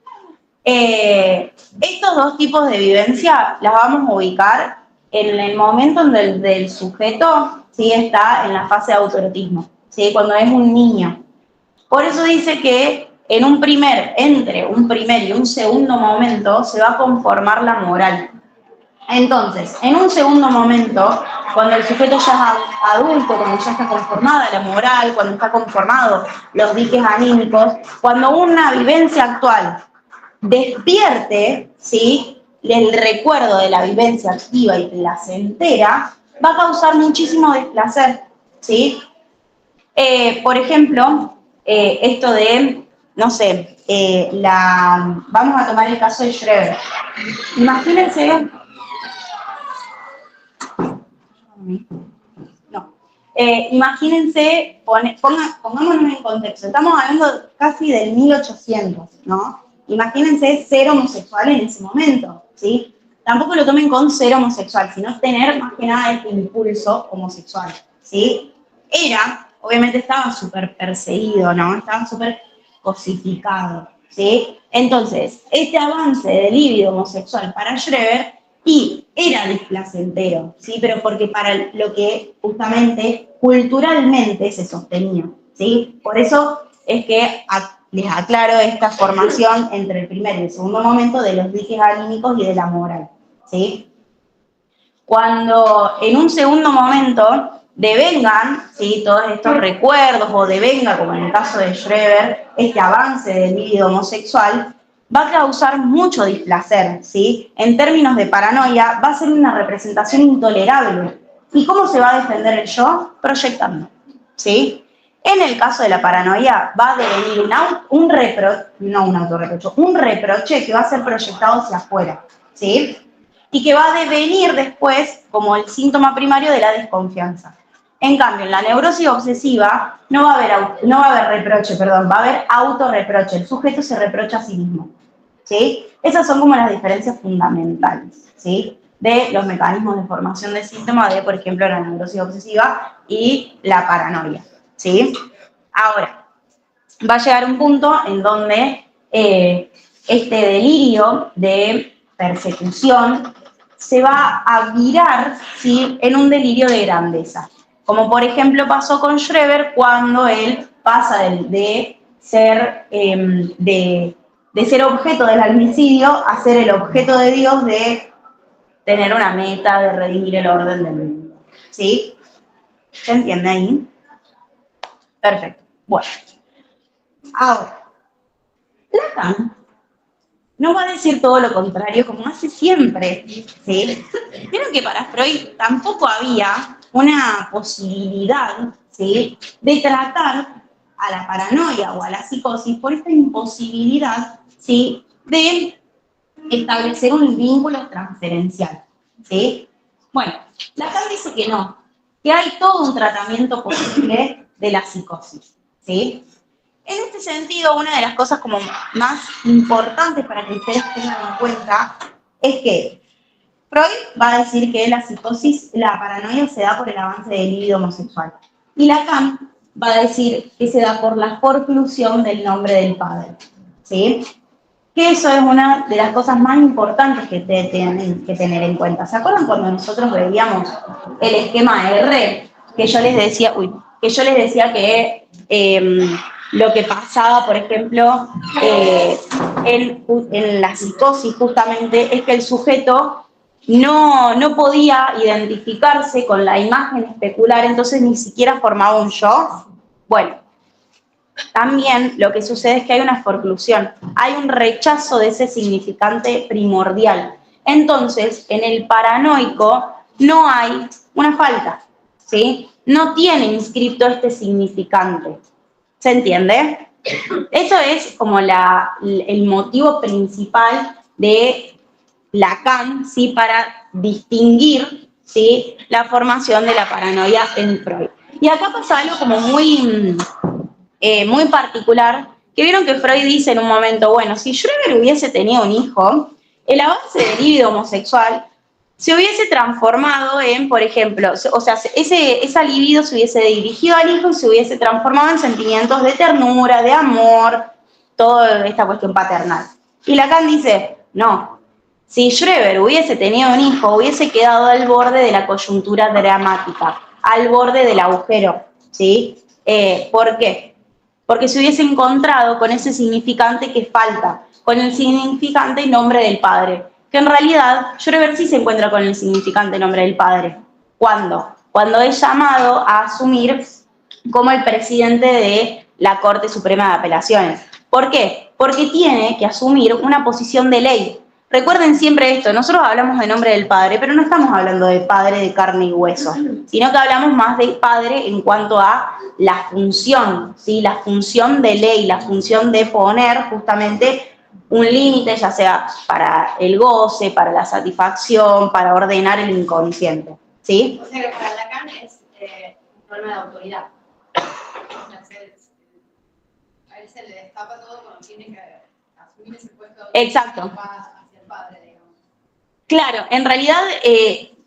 Estos dos tipos de vivencia las vamos a ubicar en el momento en el sujeto, ¿sí?, está en la fase de autoerotismo, ¿sí?, cuando es un niño. Por eso dice que entre un primer y un segundo momento se va a conformar la moral. Entonces, en un segundo momento, cuando el sujeto ya es adulto, cuando ya está conformada la moral, cuando está conformado los diques anímicos, cuando una vivencia actual despierte, ¿sí?, el recuerdo de la vivencia activa y placentera, va a causar muchísimo desplacer, ¿sí? Por ejemplo, esto de, no sé, vamos a tomar el caso de Schreber. Imagínense, imagínense, pongámonos en contexto, estamos hablando casi del 1800, ¿no? Imagínense ser homosexual en ese momento, ¿sí? Tampoco lo tomen con ser homosexual, sino tener más que nada este impulso homosexual, ¿sí? Obviamente estaba súper perseguido, ¿no? Estaba súper cosificado, ¿sí? Entonces, este avance del líbido homosexual para Schreber era desplacentero, ¿sí? Pero porque para lo que justamente culturalmente se sostenía, ¿sí? Por eso es que les aclaro esta formación entre el primer y el segundo momento de los diques anímicos y de la moral, ¿sí? Cuando en un segundo momento devengan, ¿sí?, todos estos recuerdos o devenga, como en el caso de Schreber, este avance del líbido homosexual, va a causar mucho displacer, ¿sí? En términos de paranoia, va a ser una representación intolerable. ¿Y cómo se va a defender el yo? Proyectando, ¿sí? En el caso de la paranoia, va a devenir un reproche que va a ser proyectado hacia afuera, ¿sí? Y que va a devenir después como el síntoma primario de la desconfianza. En cambio, en la neurosis obsesiva no va a haber reproche, va a haber autorreproche. El sujeto se reprocha a sí mismo, ¿sí? Esas son como las diferencias fundamentales, ¿sí?, de los mecanismos de formación de síntomas de, por ejemplo, la neurosis obsesiva y la paranoia, ¿sí? Ahora, va a llegar un punto en donde este delirio de persecución se va a virar, ¿sí?, en un delirio de grandeza. Como por ejemplo pasó con Schreber cuando él pasa de ser objeto del almicidio a ser el objeto de Dios, de tener una meta, de redimir el orden del mundo, ¿sí? ¿Se entiende ahí? Perfecto. Bueno, ahora, Lacan no va a decir todo lo contrario como hace siempre, ¿sí? Vieron que para Freud tampoco había una posibilidad, ¿sí?, de tratar a la paranoia o a la psicosis por esta imposibilidad, ¿sí?, de establecer un vínculo transferencial, ¿sí? Bueno, Lacan dice que no, que hay todo un tratamiento posible de la psicosis, ¿sí? En este sentido, una de las cosas como más importantes para que ustedes tengan en cuenta es que Freud va a decir que la psicosis, la paranoia se da por el avance del líbido homosexual. Y Lacan va a decir que se da por la forclusión del nombre del padre, ¿sí? Que eso es una de las cosas más importantes que tienen que tener en cuenta. ¿Se acuerdan cuando nosotros veíamos el esquema R? Que yo les decía, que lo que pasaba, por ejemplo, en la psicosis justamente, es que el sujeto no podía identificarse con la imagen especular, entonces ni siquiera formaba un yo. Bueno, también lo que sucede es que hay una forclusión, hay un rechazo de ese significante primordial. Entonces, en el paranoico no hay una falta, ¿sí? No tiene inscrito este significante. ¿Se entiende? Eso es como el motivo principal de Lacan, ¿sí? Para distinguir, ¿sí? La formación de la paranoia en Freud. Y acá pasa algo como muy particular, que vieron que Freud dice en un momento, bueno, si Schreber hubiese tenido un hijo, el avance del líbido homosexual se hubiese transformado en, por ejemplo, o sea, esa libido se hubiese dirigido al hijo y se hubiese transformado en sentimientos de ternura, de amor, toda esta cuestión paternal. Y Lacan dice, no, si Schreber hubiese tenido un hijo, hubiese quedado al borde de la coyuntura dramática, al borde del agujero, ¿sí? ¿Por qué? Porque se hubiese encontrado con ese significante que falta, con el significante nombre del padre, que en realidad Schreber sí se encuentra con el significante nombre del padre. ¿Cuándo? Cuando es llamado a asumir como el presidente de la Corte Suprema de Apelaciones. ¿Por qué? Porque tiene que asumir una posición de ley. Recuerden siempre esto, nosotros hablamos de nombre del padre, pero no estamos hablando de padre de carne y hueso, sino que hablamos más de padre en cuanto a la función, ¿sí? La función de ley, la función de poner justamente un límite, ya sea para el goce, para la satisfacción, para ordenar el inconsciente, ¿sí? O sea que para Lacan es un problema de autoridad. A él se le destapa todo cuando tiene que asumir ese puesto de autoridad. Exacto. Hacia el padre, digamos. Claro, en realidad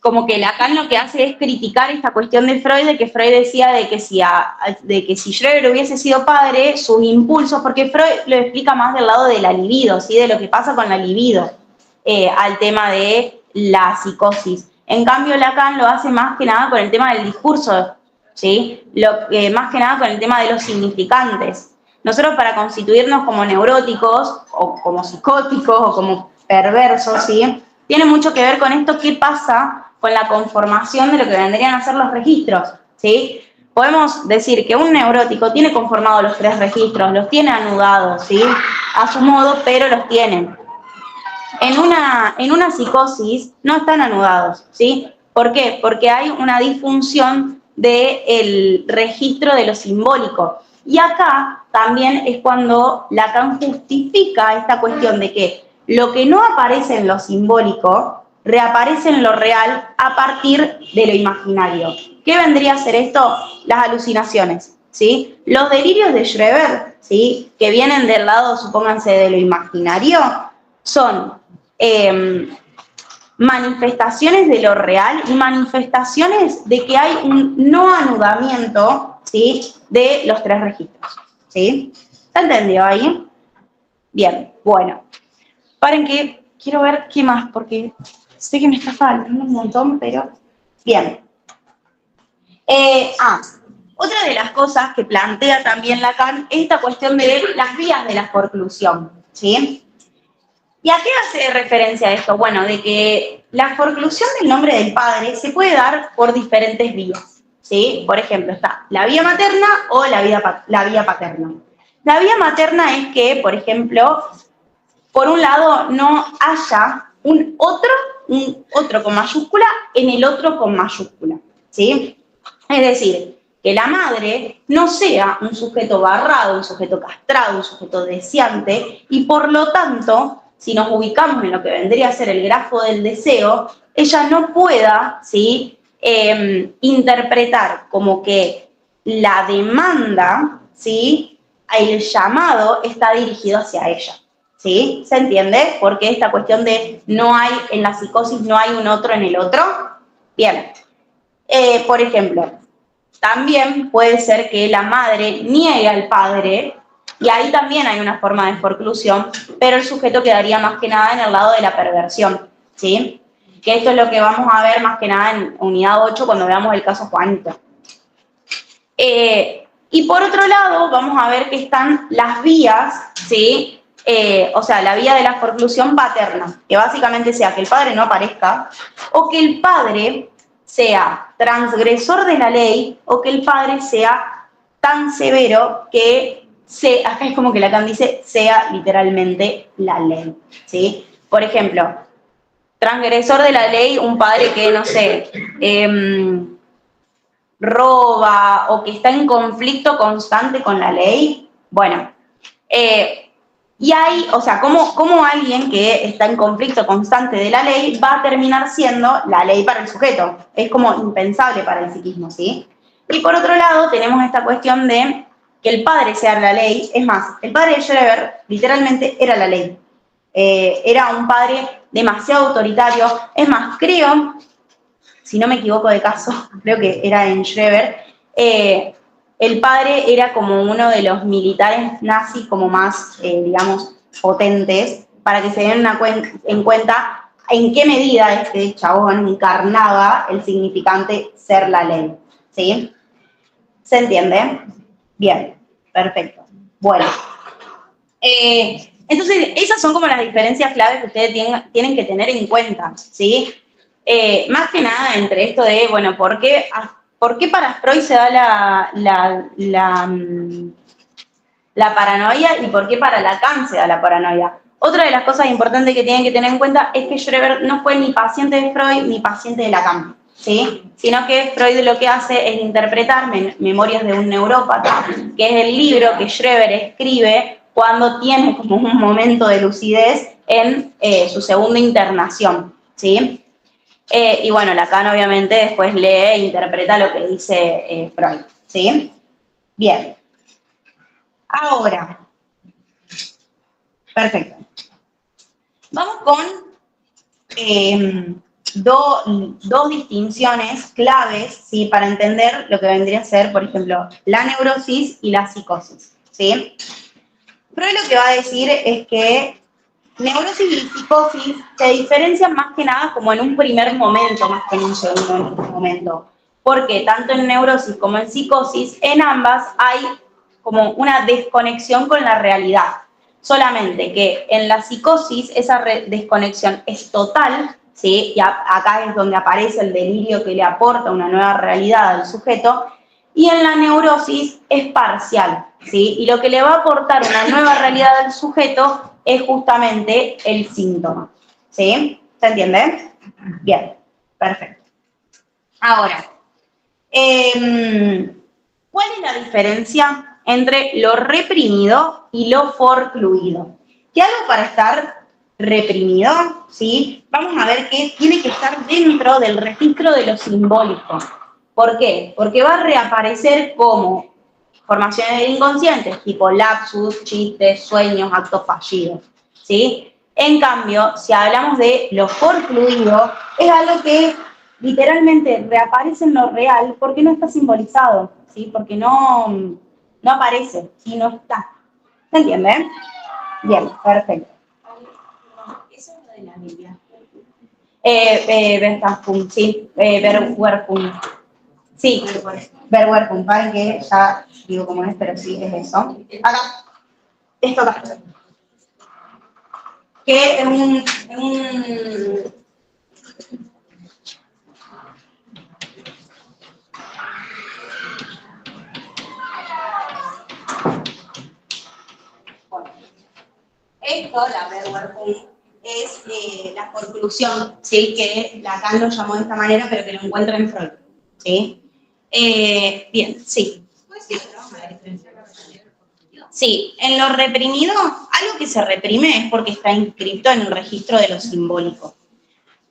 como que Lacan lo que hace es criticar esta cuestión de Freud, de que Freud decía de que si Schreber hubiese sido padre, sus impulsos, porque Freud lo explica más del lado de la libido, ¿sí? De lo que pasa con la libido, al tema de la psicosis. En cambio, Lacan lo hace más que nada con el tema del discurso, ¿sí? Más que nada con el tema de los significantes. Nosotros para constituirnos como neuróticos, o como psicóticos, o como perversos, ¿sí? Tiene mucho que ver con esto, qué pasa con la conformación de lo que vendrían a ser los registros, ¿sí? Podemos decir que un neurótico tiene conformados los 3 registros, los tiene anudados, ¿sí? A su modo, pero los tienen. En una psicosis no están anudados, ¿sí? ¿Por qué? Porque hay una disfunción del registro de lo simbólico. Y acá también es cuando Lacan justifica esta cuestión de que lo que no aparece en lo simbólico reaparece en lo real a partir de lo imaginario. ¿Qué vendría a ser esto? Las alucinaciones, ¿sí? Los delirios de Schreber, ¿sí? Que vienen del lado, supónganse, de lo imaginario, son manifestaciones de lo real y manifestaciones de que hay un no anudamiento, ¿sí? De los 3 registros, ¿sí? ¿Se entendió ahí? Bien, bueno. Paren que quiero ver qué más, porque sé que me está faltando un montón, pero bien. Otra de las cosas que plantea también Lacan es esta cuestión de las vías de la forclusión, ¿sí? ¿Y a qué hace referencia esto? Bueno, de que la forclusión del nombre del padre se puede dar por diferentes vías, ¿sí? Por ejemplo, está la vía materna o la vía paterna. La vía materna es que, por ejemplo, por un lado, no haya un otro con mayúscula en el otro con mayúscula, ¿sí? Es decir, que la madre no sea un sujeto barrado, un sujeto castrado, un sujeto deseante, y por lo tanto, si nos ubicamos en lo que vendría a ser el grafo del deseo, ella no pueda, ¿sí? Interpretar como que la demanda, ¿sí? El llamado está dirigido hacia ella. ¿Sí? ¿Se entiende? Porque esta cuestión de no hay, en la psicosis no hay un otro en el otro. Bien. Por ejemplo, también puede ser que la madre niegue al padre, y ahí también hay una forma de forclusión, pero el sujeto quedaría más que nada en el lado de la perversión, ¿sí? Que esto es lo que vamos a ver más que nada en unidad 8 cuando veamos el caso Juanito. Y por otro lado, vamos a ver que están las vías, ¿sí? O sea, la vía de la forclusión paterna, que básicamente sea que el padre no aparezca, o que el padre sea transgresor de la ley, o que el padre sea tan severo que, acá es como que Lacan dice, sea literalmente la ley, ¿sí? Por ejemplo, transgresor de la ley, un padre que, no sé, roba o que está en conflicto constante con la ley, bueno, y hay, o sea, ¿cómo alguien que está en conflicto constante de la ley va a terminar siendo la ley para el sujeto? Es como impensable para el psiquismo, ¿sí? Y por otro lado tenemos esta cuestión de que el padre sea la ley. Es más, el padre de Schreber literalmente era la ley. Era un padre demasiado autoritario. Es más, creo, si no me equivoco de caso, creo que era en Schreber, el padre era como uno de los militares nazis como más, digamos, potentes, para que se den en cuenta en qué medida este chabón encarnaba el significante ser la ley, ¿sí? ¿Se entiende? Bien, perfecto. Bueno, entonces esas son como las diferencias claves que ustedes tienen que tener en cuenta, ¿sí? Más que nada entre esto de, bueno, ¿por qué para Freud se da la paranoia y por qué para Lacan se da la paranoia? Otra de las cosas importantes que tienen que tener en cuenta es que Schreber no fue ni paciente de Freud ni paciente de Lacan, ¿sí? Sino que Freud lo que hace es interpretar Memorias de un neurópata, que es el libro que Schreber escribe cuando tiene como un momento de lucidez en su segunda internación, ¿sí? Y bueno, Lacan obviamente después lee e interpreta lo que dice Freud, ¿sí? Bien. Ahora, perfecto. Vamos con dos distinciones claves, ¿sí? Para entender lo que vendría a ser, por ejemplo, la neurosis y la psicosis, ¿sí? Freud lo que va a decir es que neurosis y psicosis se diferencian más que nada como en un primer momento, más que en un segundo momento. Porque tanto en neurosis como en psicosis, en ambas hay como una desconexión con la realidad. Solamente que en la psicosis esa desconexión es total, ¿sí? Y acá es donde aparece el delirio que le aporta una nueva realidad al sujeto, y en la neurosis es parcial, ¿sí? Y lo que le va a aportar una nueva realidad al sujeto es justamente el síntoma, ¿sí? ¿Se entiende? Bien, perfecto. Ahora, ¿cuál es la diferencia entre lo reprimido y lo forcluido? Que algo para estar reprimido, ¿sí? Vamos a ver que tiene que estar dentro del registro de lo simbólico. ¿Por qué? Porque va a reaparecer como formaciones del inconsciente, tipo lapsus, chistes, sueños, actos fallidos, ¿sí? En cambio, si hablamos de lo forcluido, es algo que literalmente reaparece en lo real porque no está simbolizado, ¿sí? Porque no aparece, ¿sí? No está. ¿Se entiende? Bien, perfecto. Eso es lo de la Biblia. Verwerfung, sí, Verwerfung. Sí, Verwerfung, para que ya digo cómo es, pero sí es eso. Acá, esto acá. Que es un esto, la Verwerfung, es la forclusión, ¿sí? Que Lacan lo llamó de esta manera, pero que lo encuentra en Freud, ¿sí? Bien, sí. Sí, en lo reprimido, algo que se reprime es porque está inscrito en el registro de lo simbólico.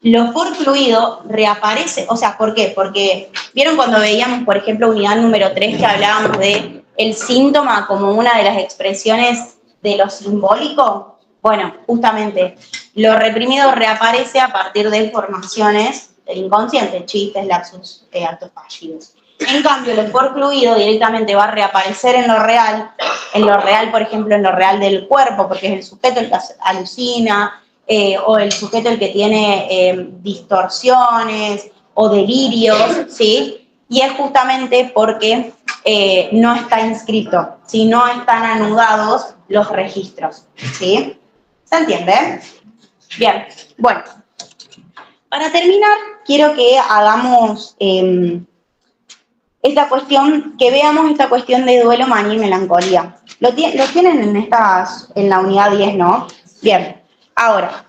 Lo forcluido reaparece, o sea, ¿por qué? Porque, ¿vieron cuando veíamos, por ejemplo, unidad número 3, que hablábamos de el síntoma como una de las expresiones de lo simbólico? Bueno, justamente, lo reprimido reaparece a partir de formaciones del inconsciente, chistes, lapsus, actos fallidos. En cambio, el humor fluido directamente va a reaparecer en lo real, por ejemplo, en lo real del cuerpo, porque es el sujeto el que alucina, o el sujeto el que tiene distorsiones o delirios, ¿sí? Y es justamente porque no está inscrito, ¿sí? No están anudados los registros, ¿sí? ¿Se entiende? Bien, bueno. Para terminar, quiero que hagamos esta cuestión, que veamos esta cuestión de duelo, manía y melancolía. Lo tienen en la unidad 10, ¿no? Bien, ahora,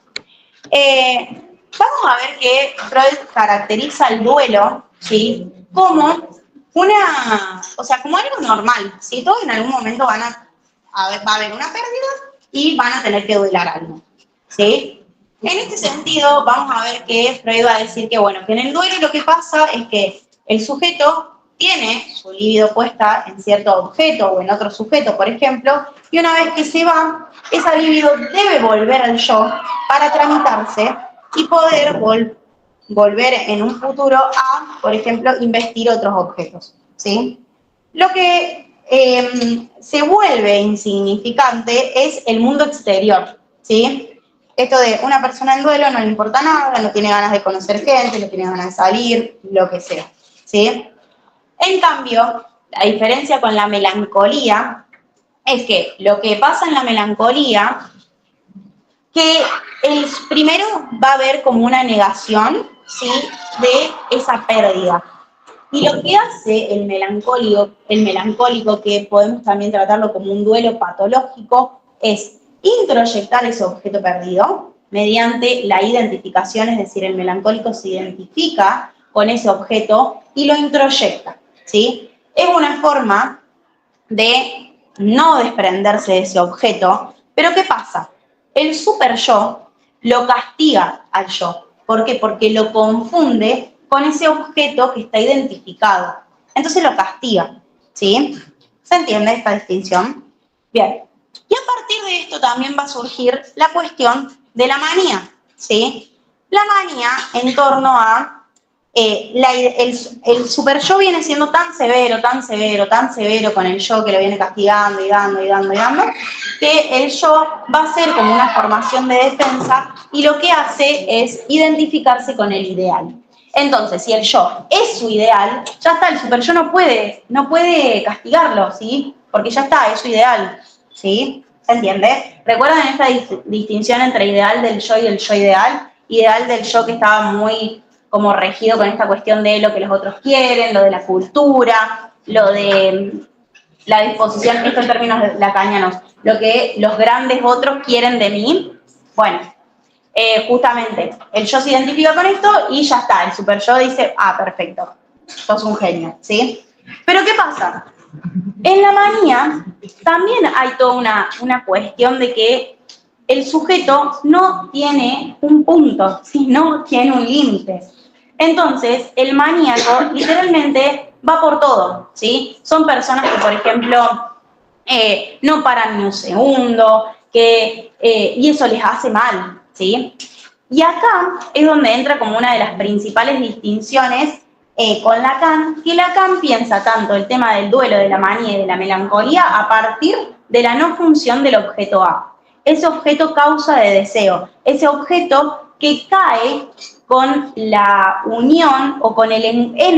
vamos a ver que Freud caracteriza el duelo, ¿sí? Como como algo normal, ¿sí? Todos en algún momento va a haber una pérdida y van a tener que duelar algo, ¿sí? En este sentido, vamos a ver que Freud va a decir que, bueno, que en el duelo lo que pasa es que el sujeto tiene su libido puesta en cierto objeto o en otro sujeto, por ejemplo, y una vez que se va, esa libido debe volver al yo para tramitarse y poder volver en un futuro a, por ejemplo, investir otros objetos, ¿sí? Lo que se vuelve insignificante es el mundo exterior, ¿sí? Esto de una persona en duelo no le importa nada, no tiene ganas de conocer gente, no tiene ganas de salir, lo que sea, ¿sí? En cambio, la diferencia con la melancolía es que lo que pasa en la melancolía, que primero va a haber como una negación, ¿sí? De esa pérdida. Y lo que hace el melancólico, que podemos también tratarlo como un duelo patológico, es introyectar ese objeto perdido mediante la identificación, es decir, el melancólico se identifica con ese objeto y lo introyecta, ¿sí? Es una forma de no desprenderse de ese objeto, pero ¿qué pasa? El super yo lo castiga al yo. ¿Por qué? Porque lo confunde con ese objeto que está identificado. Entonces lo castiga, ¿sí? ¿Se entiende esta distinción? Bien. Y a partir de esto también va a surgir la cuestión de la manía, ¿sí? La manía en torno a el super yo viene siendo tan severo con el yo que lo viene castigando y dando, que el yo va a ser como una formación de defensa y lo que hace es identificarse con el ideal. Entonces, si el yo es su ideal, ya está, el super yo no puede castigarlo, ¿sí? Porque ya está, es su ideal, ¿sí? ¿Se entiende? ¿Recuerdan esta distinción entre ideal del yo y el yo ideal? Ideal del yo que estaba muy como regido con esta cuestión de lo que los otros quieren, lo de la cultura, lo de la disposición, esto en términos lacanianos, lo que los grandes otros quieren de mí. Bueno, justamente, el yo se identifica con esto y ya está, el super yo dice, ah, perfecto, sos un genio, ¿sí? Pero ¿qué pasa? En la manía también hay toda una cuestión de que el sujeto no tiene un punto, sino tiene un límite. Entonces, el maníaco literalmente va por todo, ¿sí? Son personas que, por ejemplo, no paran ni un segundo, y eso les hace mal, ¿sí? Y acá es donde entra como una de las principales distinciones con Lacan, que Lacan piensa tanto el tema del duelo, de la manía y de la melancolía a partir de la no función del objeto A. Ese objeto causa de deseo, ese objeto que cae con la unión o en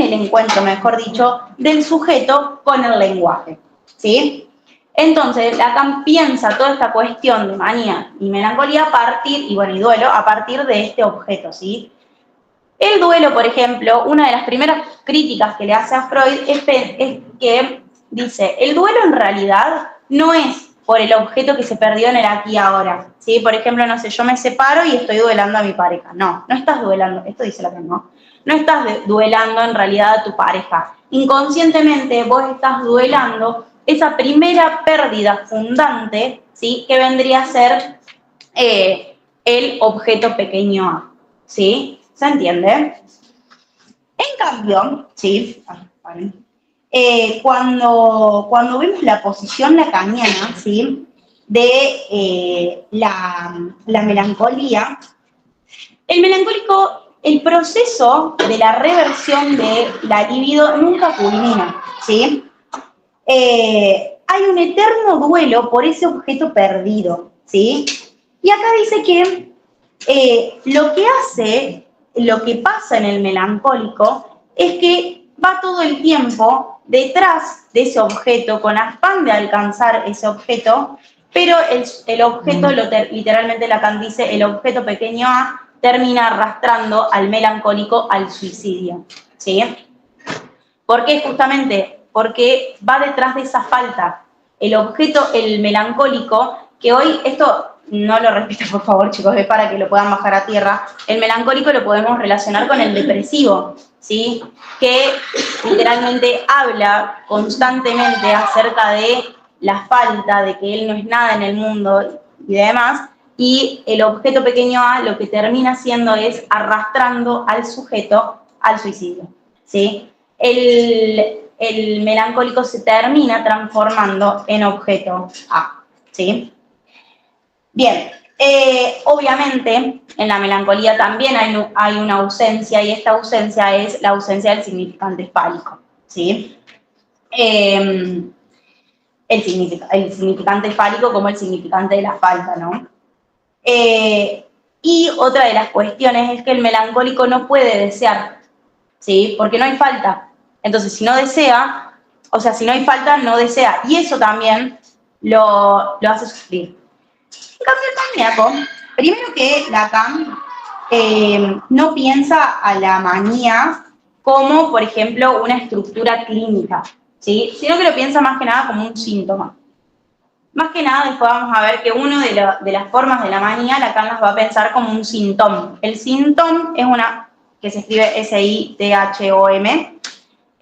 el encuentro, mejor dicho, del sujeto con el lenguaje, ¿sí? Entonces, Lacan piensa toda esta cuestión de manía y melancolía y duelo a partir de este objeto, ¿sí? El duelo, por ejemplo, una de las primeras críticas que le hace a Freud es que dice, el duelo en realidad no es por el objeto que se perdió en el aquí y ahora, ¿sí? Por ejemplo, no sé, yo me separo y estoy duelando a mi pareja. No estás duelando, esto dice Lacan, no estás duelando en realidad a tu pareja. Inconscientemente vos estás duelando esa primera pérdida fundante, ¿sí? Que vendría a ser el objeto pequeño A, ¿sí? ¿Se entiende? En cambio, ¿sí? Cuando vemos la posición lacaniana, ¿sí? De la melancolía, el melancólico el proceso de la reversión de la libido nunca culmina, ¿sí? Hay un eterno duelo por ese objeto perdido, ¿sí? Y acá dice que lo que pasa en el melancólico es que va todo el tiempo detrás de ese objeto, con afán de alcanzar ese objeto, pero el objeto, literalmente Lacan dice, el objeto pequeño a termina arrastrando al melancólico al suicidio, ¿sí? ¿Por qué? Justamente porque va detrás de esa falta. El objeto, el melancólico, que hoy, esto no lo repito por favor chicos, es para que lo puedan bajar a tierra, el melancólico lo podemos relacionar con el depresivo, ¿sí? Que literalmente habla constantemente acerca de la falta, de que él no es nada en el mundo y demás, y el objeto pequeño a lo que termina haciendo es arrastrando al sujeto al suicidio, ¿sí? El melancólico se termina transformando en objeto A, ¿sí? Bien, obviamente en la melancolía también hay una ausencia, y esta ausencia es la ausencia del significante fálico, ¿sí? El significante fálico como el significante de la falta, ¿no? Y otra de las cuestiones es que el melancólico no puede desear, ¿sí? Porque no hay falta. Entonces, si no desea, o sea, si no hay falta, no desea. Y eso también lo hace sufrir. En cambio, el maníaco, primero que Lacan no piensa a la manía como, por ejemplo, una estructura clínica, ¿sí? Sino que lo piensa más que nada como un síntoma. Más que nada, después vamos a ver que una de las formas de la manía, Lacan las va a pensar como un síntoma. El síntoma es una, que se escribe S-I-T-H-O-M,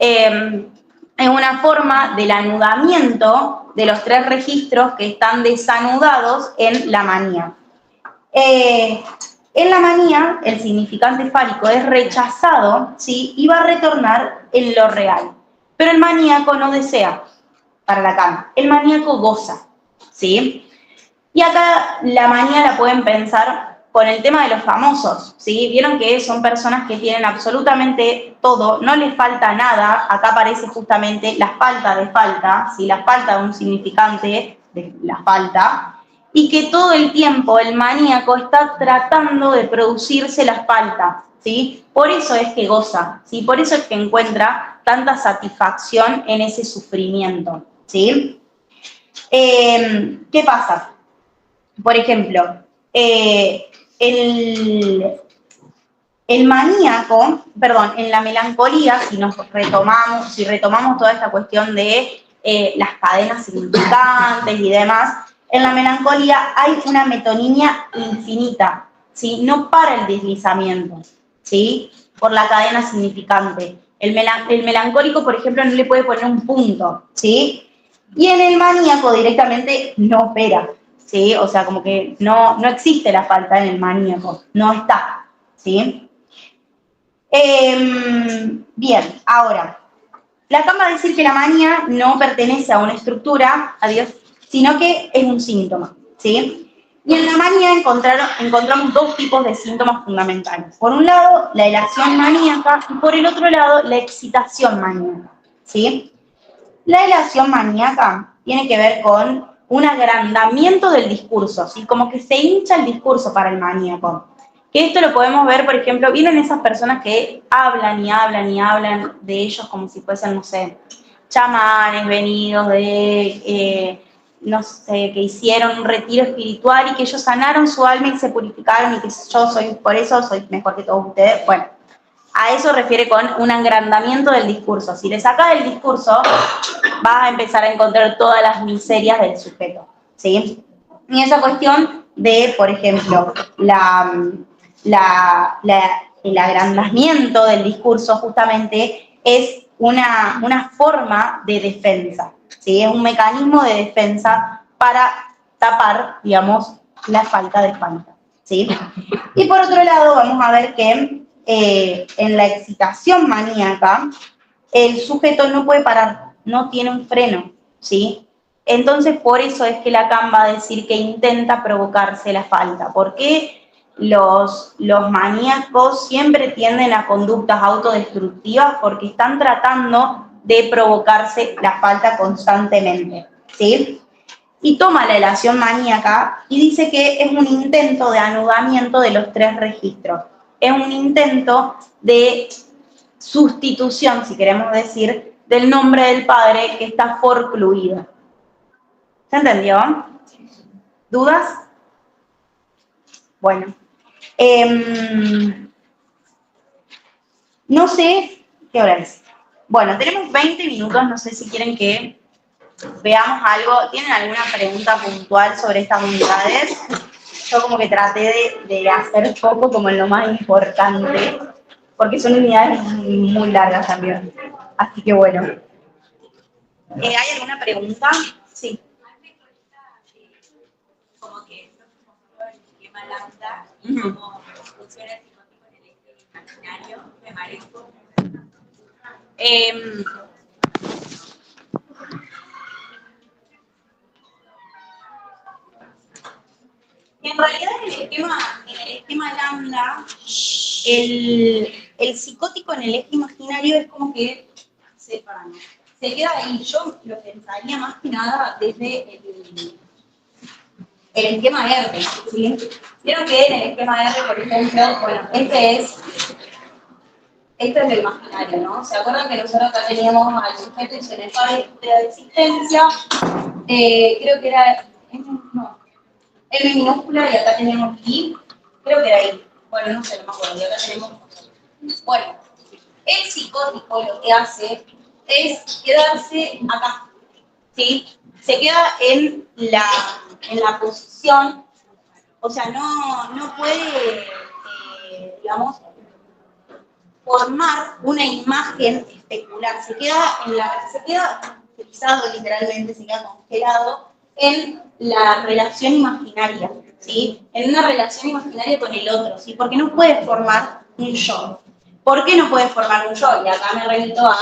es una forma del anudamiento de los 3 registros que están desanudados en la manía. En la manía, el significante fálico es rechazado, ¿sí? Y va a retornar en lo real. Pero el maníaco no desea, para Lacan. El maníaco goza, ¿sí? Y acá la manía la pueden pensar con el tema de los famosos, ¿sí? Vieron que son personas que tienen absolutamente todo, no les falta nada. Acá aparece justamente la falta de falta, ¿sí? La falta de un significante de la falta, y que todo el tiempo el maníaco está tratando de producirse la falta, ¿sí? Por eso es que goza, ¿sí? Por eso es que encuentra tanta satisfacción en ese sufrimiento, ¿sí? ¿Qué pasa? Por ejemplo, el maníaco, perdón, en la melancolía, si retomamos toda esta cuestión de las cadenas significantes y demás, en la melancolía hay una metonimia infinita, ¿sí? No para el deslizamiento, ¿sí? Por la cadena significante. El melancólico, por ejemplo, no le puede poner un punto, ¿sí? Y en el maníaco directamente no opera, ¿sí? O sea, como que no existe la falta en el maníaco, no está, ¿sí? Bien, ahora, Lacan va a decir que la manía no pertenece a una estructura, sino que es un síntoma, ¿sí? Y en la manía encontramos 2 tipos de síntomas fundamentales. Por un lado, la elación maníaca, y por el otro lado, la excitación maníaca, ¿sí? La elación maníaca tiene que ver con un agrandamiento del discurso, ¿sí? Como que se hincha el discurso para el maníaco. Que esto lo podemos ver, por ejemplo, ¿vieron esas personas que hablan y hablan y hablan de ellos como si fuesen, no sé, chamanes venidos de, no sé, que hicieron un retiro espiritual y que ellos sanaron su alma y se purificaron y que yo soy, por eso soy mejor que todos ustedes? Bueno, a eso refiere con un agrandamiento del discurso. Si le sacas el discurso, vas a empezar a encontrar todas las miserias del sujeto, ¿sí? Y esa cuestión de, por ejemplo, el agrandamiento del discurso justamente es una forma de defensa, ¿sí? Es un mecanismo de defensa para tapar, digamos, la falta de falta, ¿sí? Y por otro lado, vamos a ver que en la excitación maníaca, el sujeto no puede parar, no tiene un freno, ¿sí? Entonces, por eso es que Lacan va a decir que intenta provocarse la falta. ¿Por qué? los maníacos siempre tienden a conductas autodestructivas porque están tratando de provocarse la falta constantemente, ¿sí? Y toma la elación maníaca y dice que es un intento de anudamiento de los 3 registros. Es un intento de sustitución, si queremos decir, del nombre del padre que está forcluido. ¿Se entendió? ¿Dudas? Bueno. No sé qué hora es. Bueno, tenemos 20 minutos, no sé si quieren que veamos algo. ¿Tienen alguna pregunta puntual sobre estas unidades? Yo como que traté de hacer foco como en lo más importante, porque son unidades muy largas también. Así que bueno. ¿Hay alguna pregunta? Sí. Como que el esquema lambda, Ujú. cómo funciona el psicótico en el eje imaginario, me manejo. Em, En realidad en el esquema lambda, el psicótico en el eje imaginario es como que se queda ahí. Yo lo pensaría más que nada desde el esquema R, ¿sí? Vieron que en el esquema R, por ejemplo, bueno, este es el imaginario, ¿no? ¿Se acuerdan que nosotros acá teníamos al sujeto y se le fue de existencia? Creo que era, no, M minúscula y acá tenemos I, creo que era I. Bueno, no sé, no me acuerdo, y acá tenemos. Bueno, el psicótico lo que hace es quedarse acá, ¿sí? Se queda en la posición, o sea, no puede, digamos, formar una imagen especular, se queda frisado literalmente, se queda congelado en la relación imaginaria, ¿sí? En una relación imaginaria con el otro, ¿sí? Porque no puede formar un yo. ¿Por qué no puede formar un yo? Y acá me remito a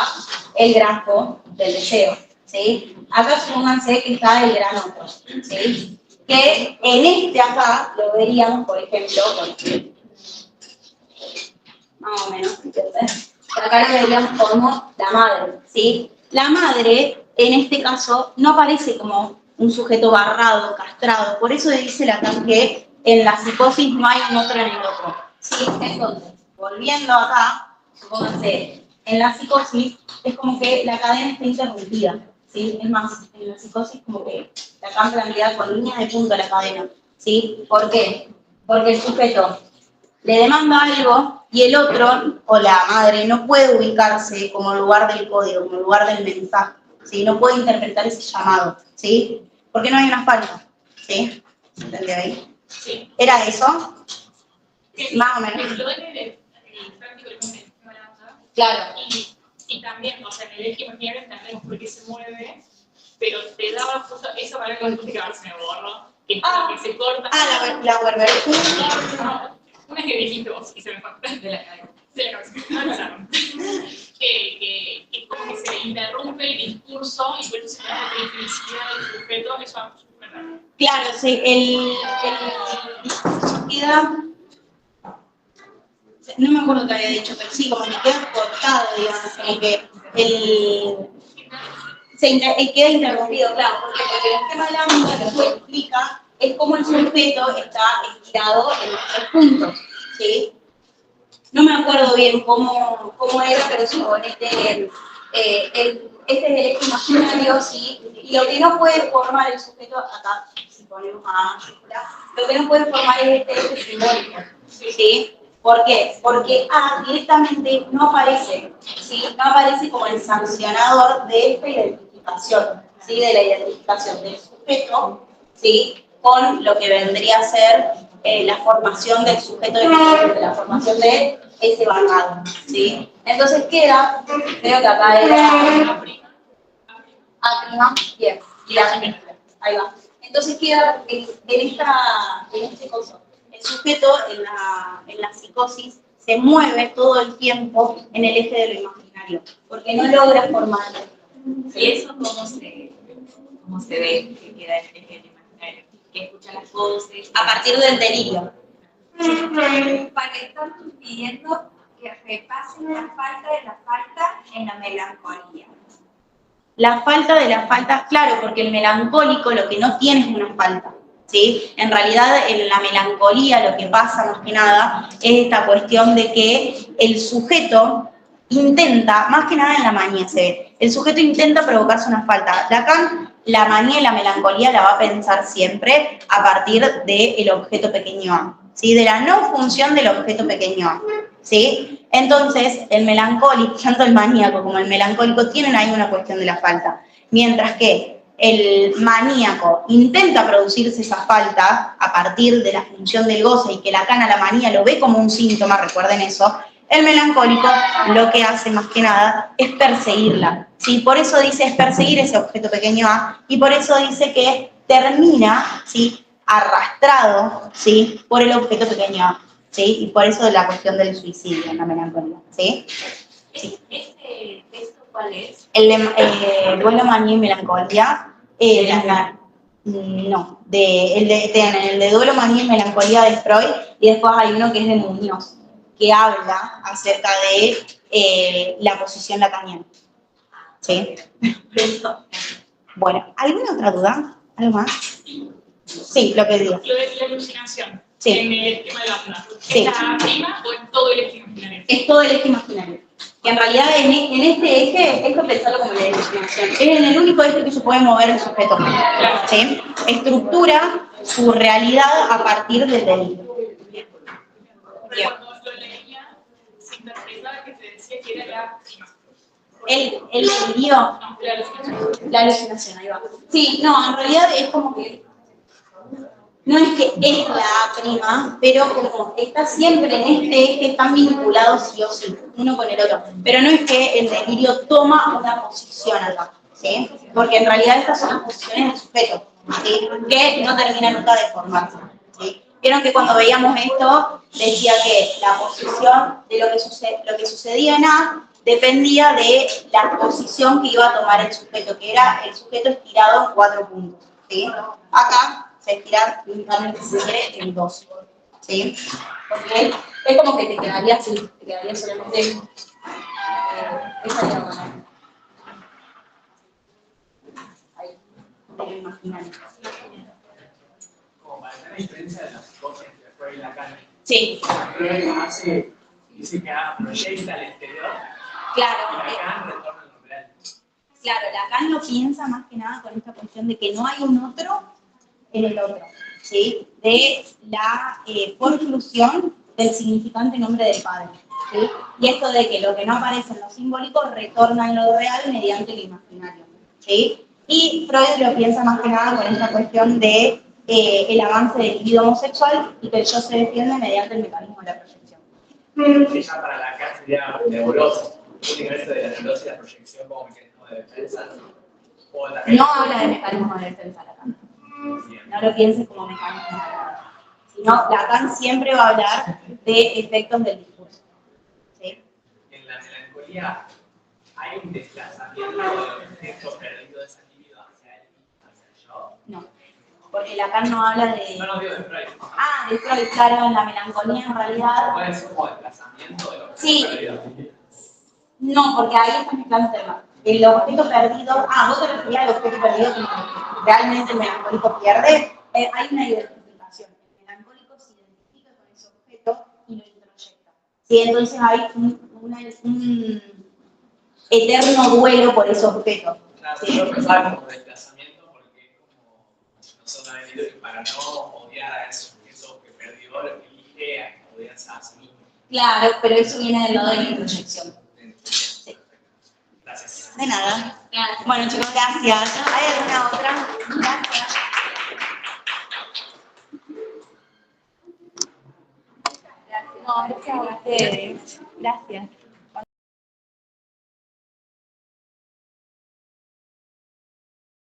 el grafo del deseo, ¿sí? Acá supónganse que está el gran otro, ¿sí? Que en este acá lo veríamos, por ejemplo, más o menos, ¿entendés? Acá lo veríamos como la madre, ¿sí? La madre, en este caso, no aparece como un sujeto barrado, castrado, por eso dice Lacan que en la psicosis no hay un otro en el otro, ¿sí? Entonces, volviendo acá, supónganse, en la psicosis es como que la cadena está interrumpida, ¿sí? Es más, en la psicosis como que Lacan plantea con líneas de punto la cadena, ¿sí? ¿Por qué? Porque el sujeto le demanda algo y el otro o la madre no puede ubicarse como lugar del código, como lugar del mensaje, ¿sí? No puede interpretar ese llamado, ¿sí? Porque no hay una falta, ¿sí? ¿Se entendió ahí? Sí. ¿Era eso? Que Más o menos. lo en el práctico del mundo, Claro. y también, o sea, en el eje imaginario entendemos por qué se mueve, pero te daba justo esa palabra que ahora se me borró, que es como que se corta. La Werber. Una que dijiste vos y se me fue de la cabeza. Que es como que se interrumpe el discurso y por eso se llama criticidad del sujeto, eso es verdad. Claro, sí, el discurso queda, no me acuerdo qué había dicho, pero sí, como que queda cortado, digamos, como que queda interrumpido, claro, porque el esquema de la mente lo que explica es cómo el sujeto está estirado en los 3 puntos, ¿sí? No me acuerdo bien cómo era, pero suponete, este es el eje imaginario, ¿sí? Y lo que no puede formar el sujeto, acá, si ponemos A mayúscula, lo que no puede formar es este eje simbólico, ¿sí? ¿Por qué? Porque A directamente no aparece, ¿sí? No aparece como el sancionador de esta identificación, ¿sí? De la identificación del sujeto, ¿sí? Con lo que vendría a ser la formación del sujeto, de la formación de ese barrado, ¿sí? Entonces queda, creo que acá era A', bien, y ahí va. Entonces queda en este coso. El sujeto en la psicosis se mueve todo el tiempo en el eje de lo imaginario, porque no logra formarlo. ¿Y eso cómo se ve que queda el eje imaginario? Que escucha las voces. A partir del delirio. Para que estamos pidiendo que repasen la falta de la falta en la melancolía. La falta de la falta, claro, porque el melancólico lo que no tiene es una falta, ¿sí? En realidad, en la melancolía lo que pasa más que nada es esta cuestión de que el sujeto intenta, más que nada en la manía se ve, el sujeto intenta provocarse una falta. Lacan, la manía y la melancolía la va a pensar siempre a partir del objeto pequeño a, ¿sí? De la no función del objeto pequeño a, ¿sí? Entonces, el melancólico, tanto el maníaco como el melancólico tienen ahí una cuestión de la falta, mientras que el maníaco intenta producirse esa falta a partir de la función del goce y que Lacan a la manía lo ve como un síntoma, recuerden eso. El melancólico lo que hace más que nada es perseguirla, ¿sí? Por eso dice es perseguir ese objeto pequeño a y por eso dice que termina, ¿sí? Arrastrado, ¿sí? Por el objeto pequeño a, ¿sí? Y por eso la cuestión del suicidio en la melancolía, ¿sí? Sí. ¿Este texto cuál es? El de duelo, manía y melancolía, no, el de duelo, manía y melancolía de Freud, y después hay uno que es de Muñoz, que habla acerca de la posición lacaniana. ¿Sí? Bueno, ¿alguna otra duda? ¿Algo más? Sí, lo que digo. Lo de la alucinación. Sí. En el tema de la onda. Sí. ¿Es la prima o es todo el eje imaginario? Es todo el eje imaginario. Que en realidad en este eje, esto pensarlo como la imaginación, es en el único eje que se puede mover el sujeto. ¿Sí? Estructura su realidad a partir del delirio. Pero cuando lo leía, se interpretaba que te decía que era la prima. El delirio, No, la alucinación. la alucinación, ahí va. Sí, no, en realidad es como que no es que es la prima, pero como está siempre en este eje, están vinculados sí o sí, uno con el otro. Pero no es que el delirio toma una posición acá, ¿sí? Porque en realidad estas son las posiciones del sujeto, ¿sí? Que no terminan nunca de formarse, ¿sí? Vieron que cuando veíamos esto, decía que la posición de lo que sucedía en A dependía de la posición que iba a tomar el sujeto, que era el sujeto estirado en 4 puntos, ¿sí? Acá se estira únicamente si se quiere en 2, ¿sí? Porque es como que te quedaría así, te quedaría solamente esa diagonal. Ahí, un poco imaginario. Como para hacer la diferencia de las cosas que fue Lacan. Sí, Hace, dice que proyecta al exterior claro. y Lacan retorna al real. Claro, Lacan lo piensa más que nada con esta cuestión de que no hay un otro en el otro, ¿sí? De la forclusión del significante nombre del Padre, ¿sí? Y esto de que lo que no aparece en lo simbólico retorna en lo real mediante lo imaginario, ¿sí? Y Freud lo piensa más que nada con esta cuestión de el avance del libido homosexual y que el yo se defiende mediante el mecanismo de la proyección. Que ya para Lacan sería nebuloso. Tiene que verse de la neurosis y la proyección como mecanismo de defensa. No habla de mecanismo de defensa Lacan. No lo pienses como mecanismo de defensa. Sino Lacan siempre va a hablar de efectos del discurso. ¿Sí? En la melancolía hay un desplazamiento del objeto perdido de ese individuo hacia el yo. No, porque Lacan no habla de... No digo de Freud. Ah, de Freud, claro, en la melancolía en realidad... Puede ser como desplazamiento del objeto Sí. perdido. No, porque ahí estás mezclando temas. El objeto perdido... Ah, vos te referías al objeto perdido que realmente el melancólico pierde. Hay una identificación. El melancólico se identifica con ese objeto y lo introyecta. Sí, entonces hay un eterno duelo por ese objeto. Claro, ¿Sí? yo pensaba como desplazamiento porque es como nosotros hemos vivido que para no odiar a ese sujeto que perdió, elige a odiarse a sí mismo. Claro, pero eso viene del lado de la introyección. Sí. Gracias. De nada. Bueno, chicos, gracias. ¿Hay alguna otra? Gracias. No, gracias a ustedes. Gracias.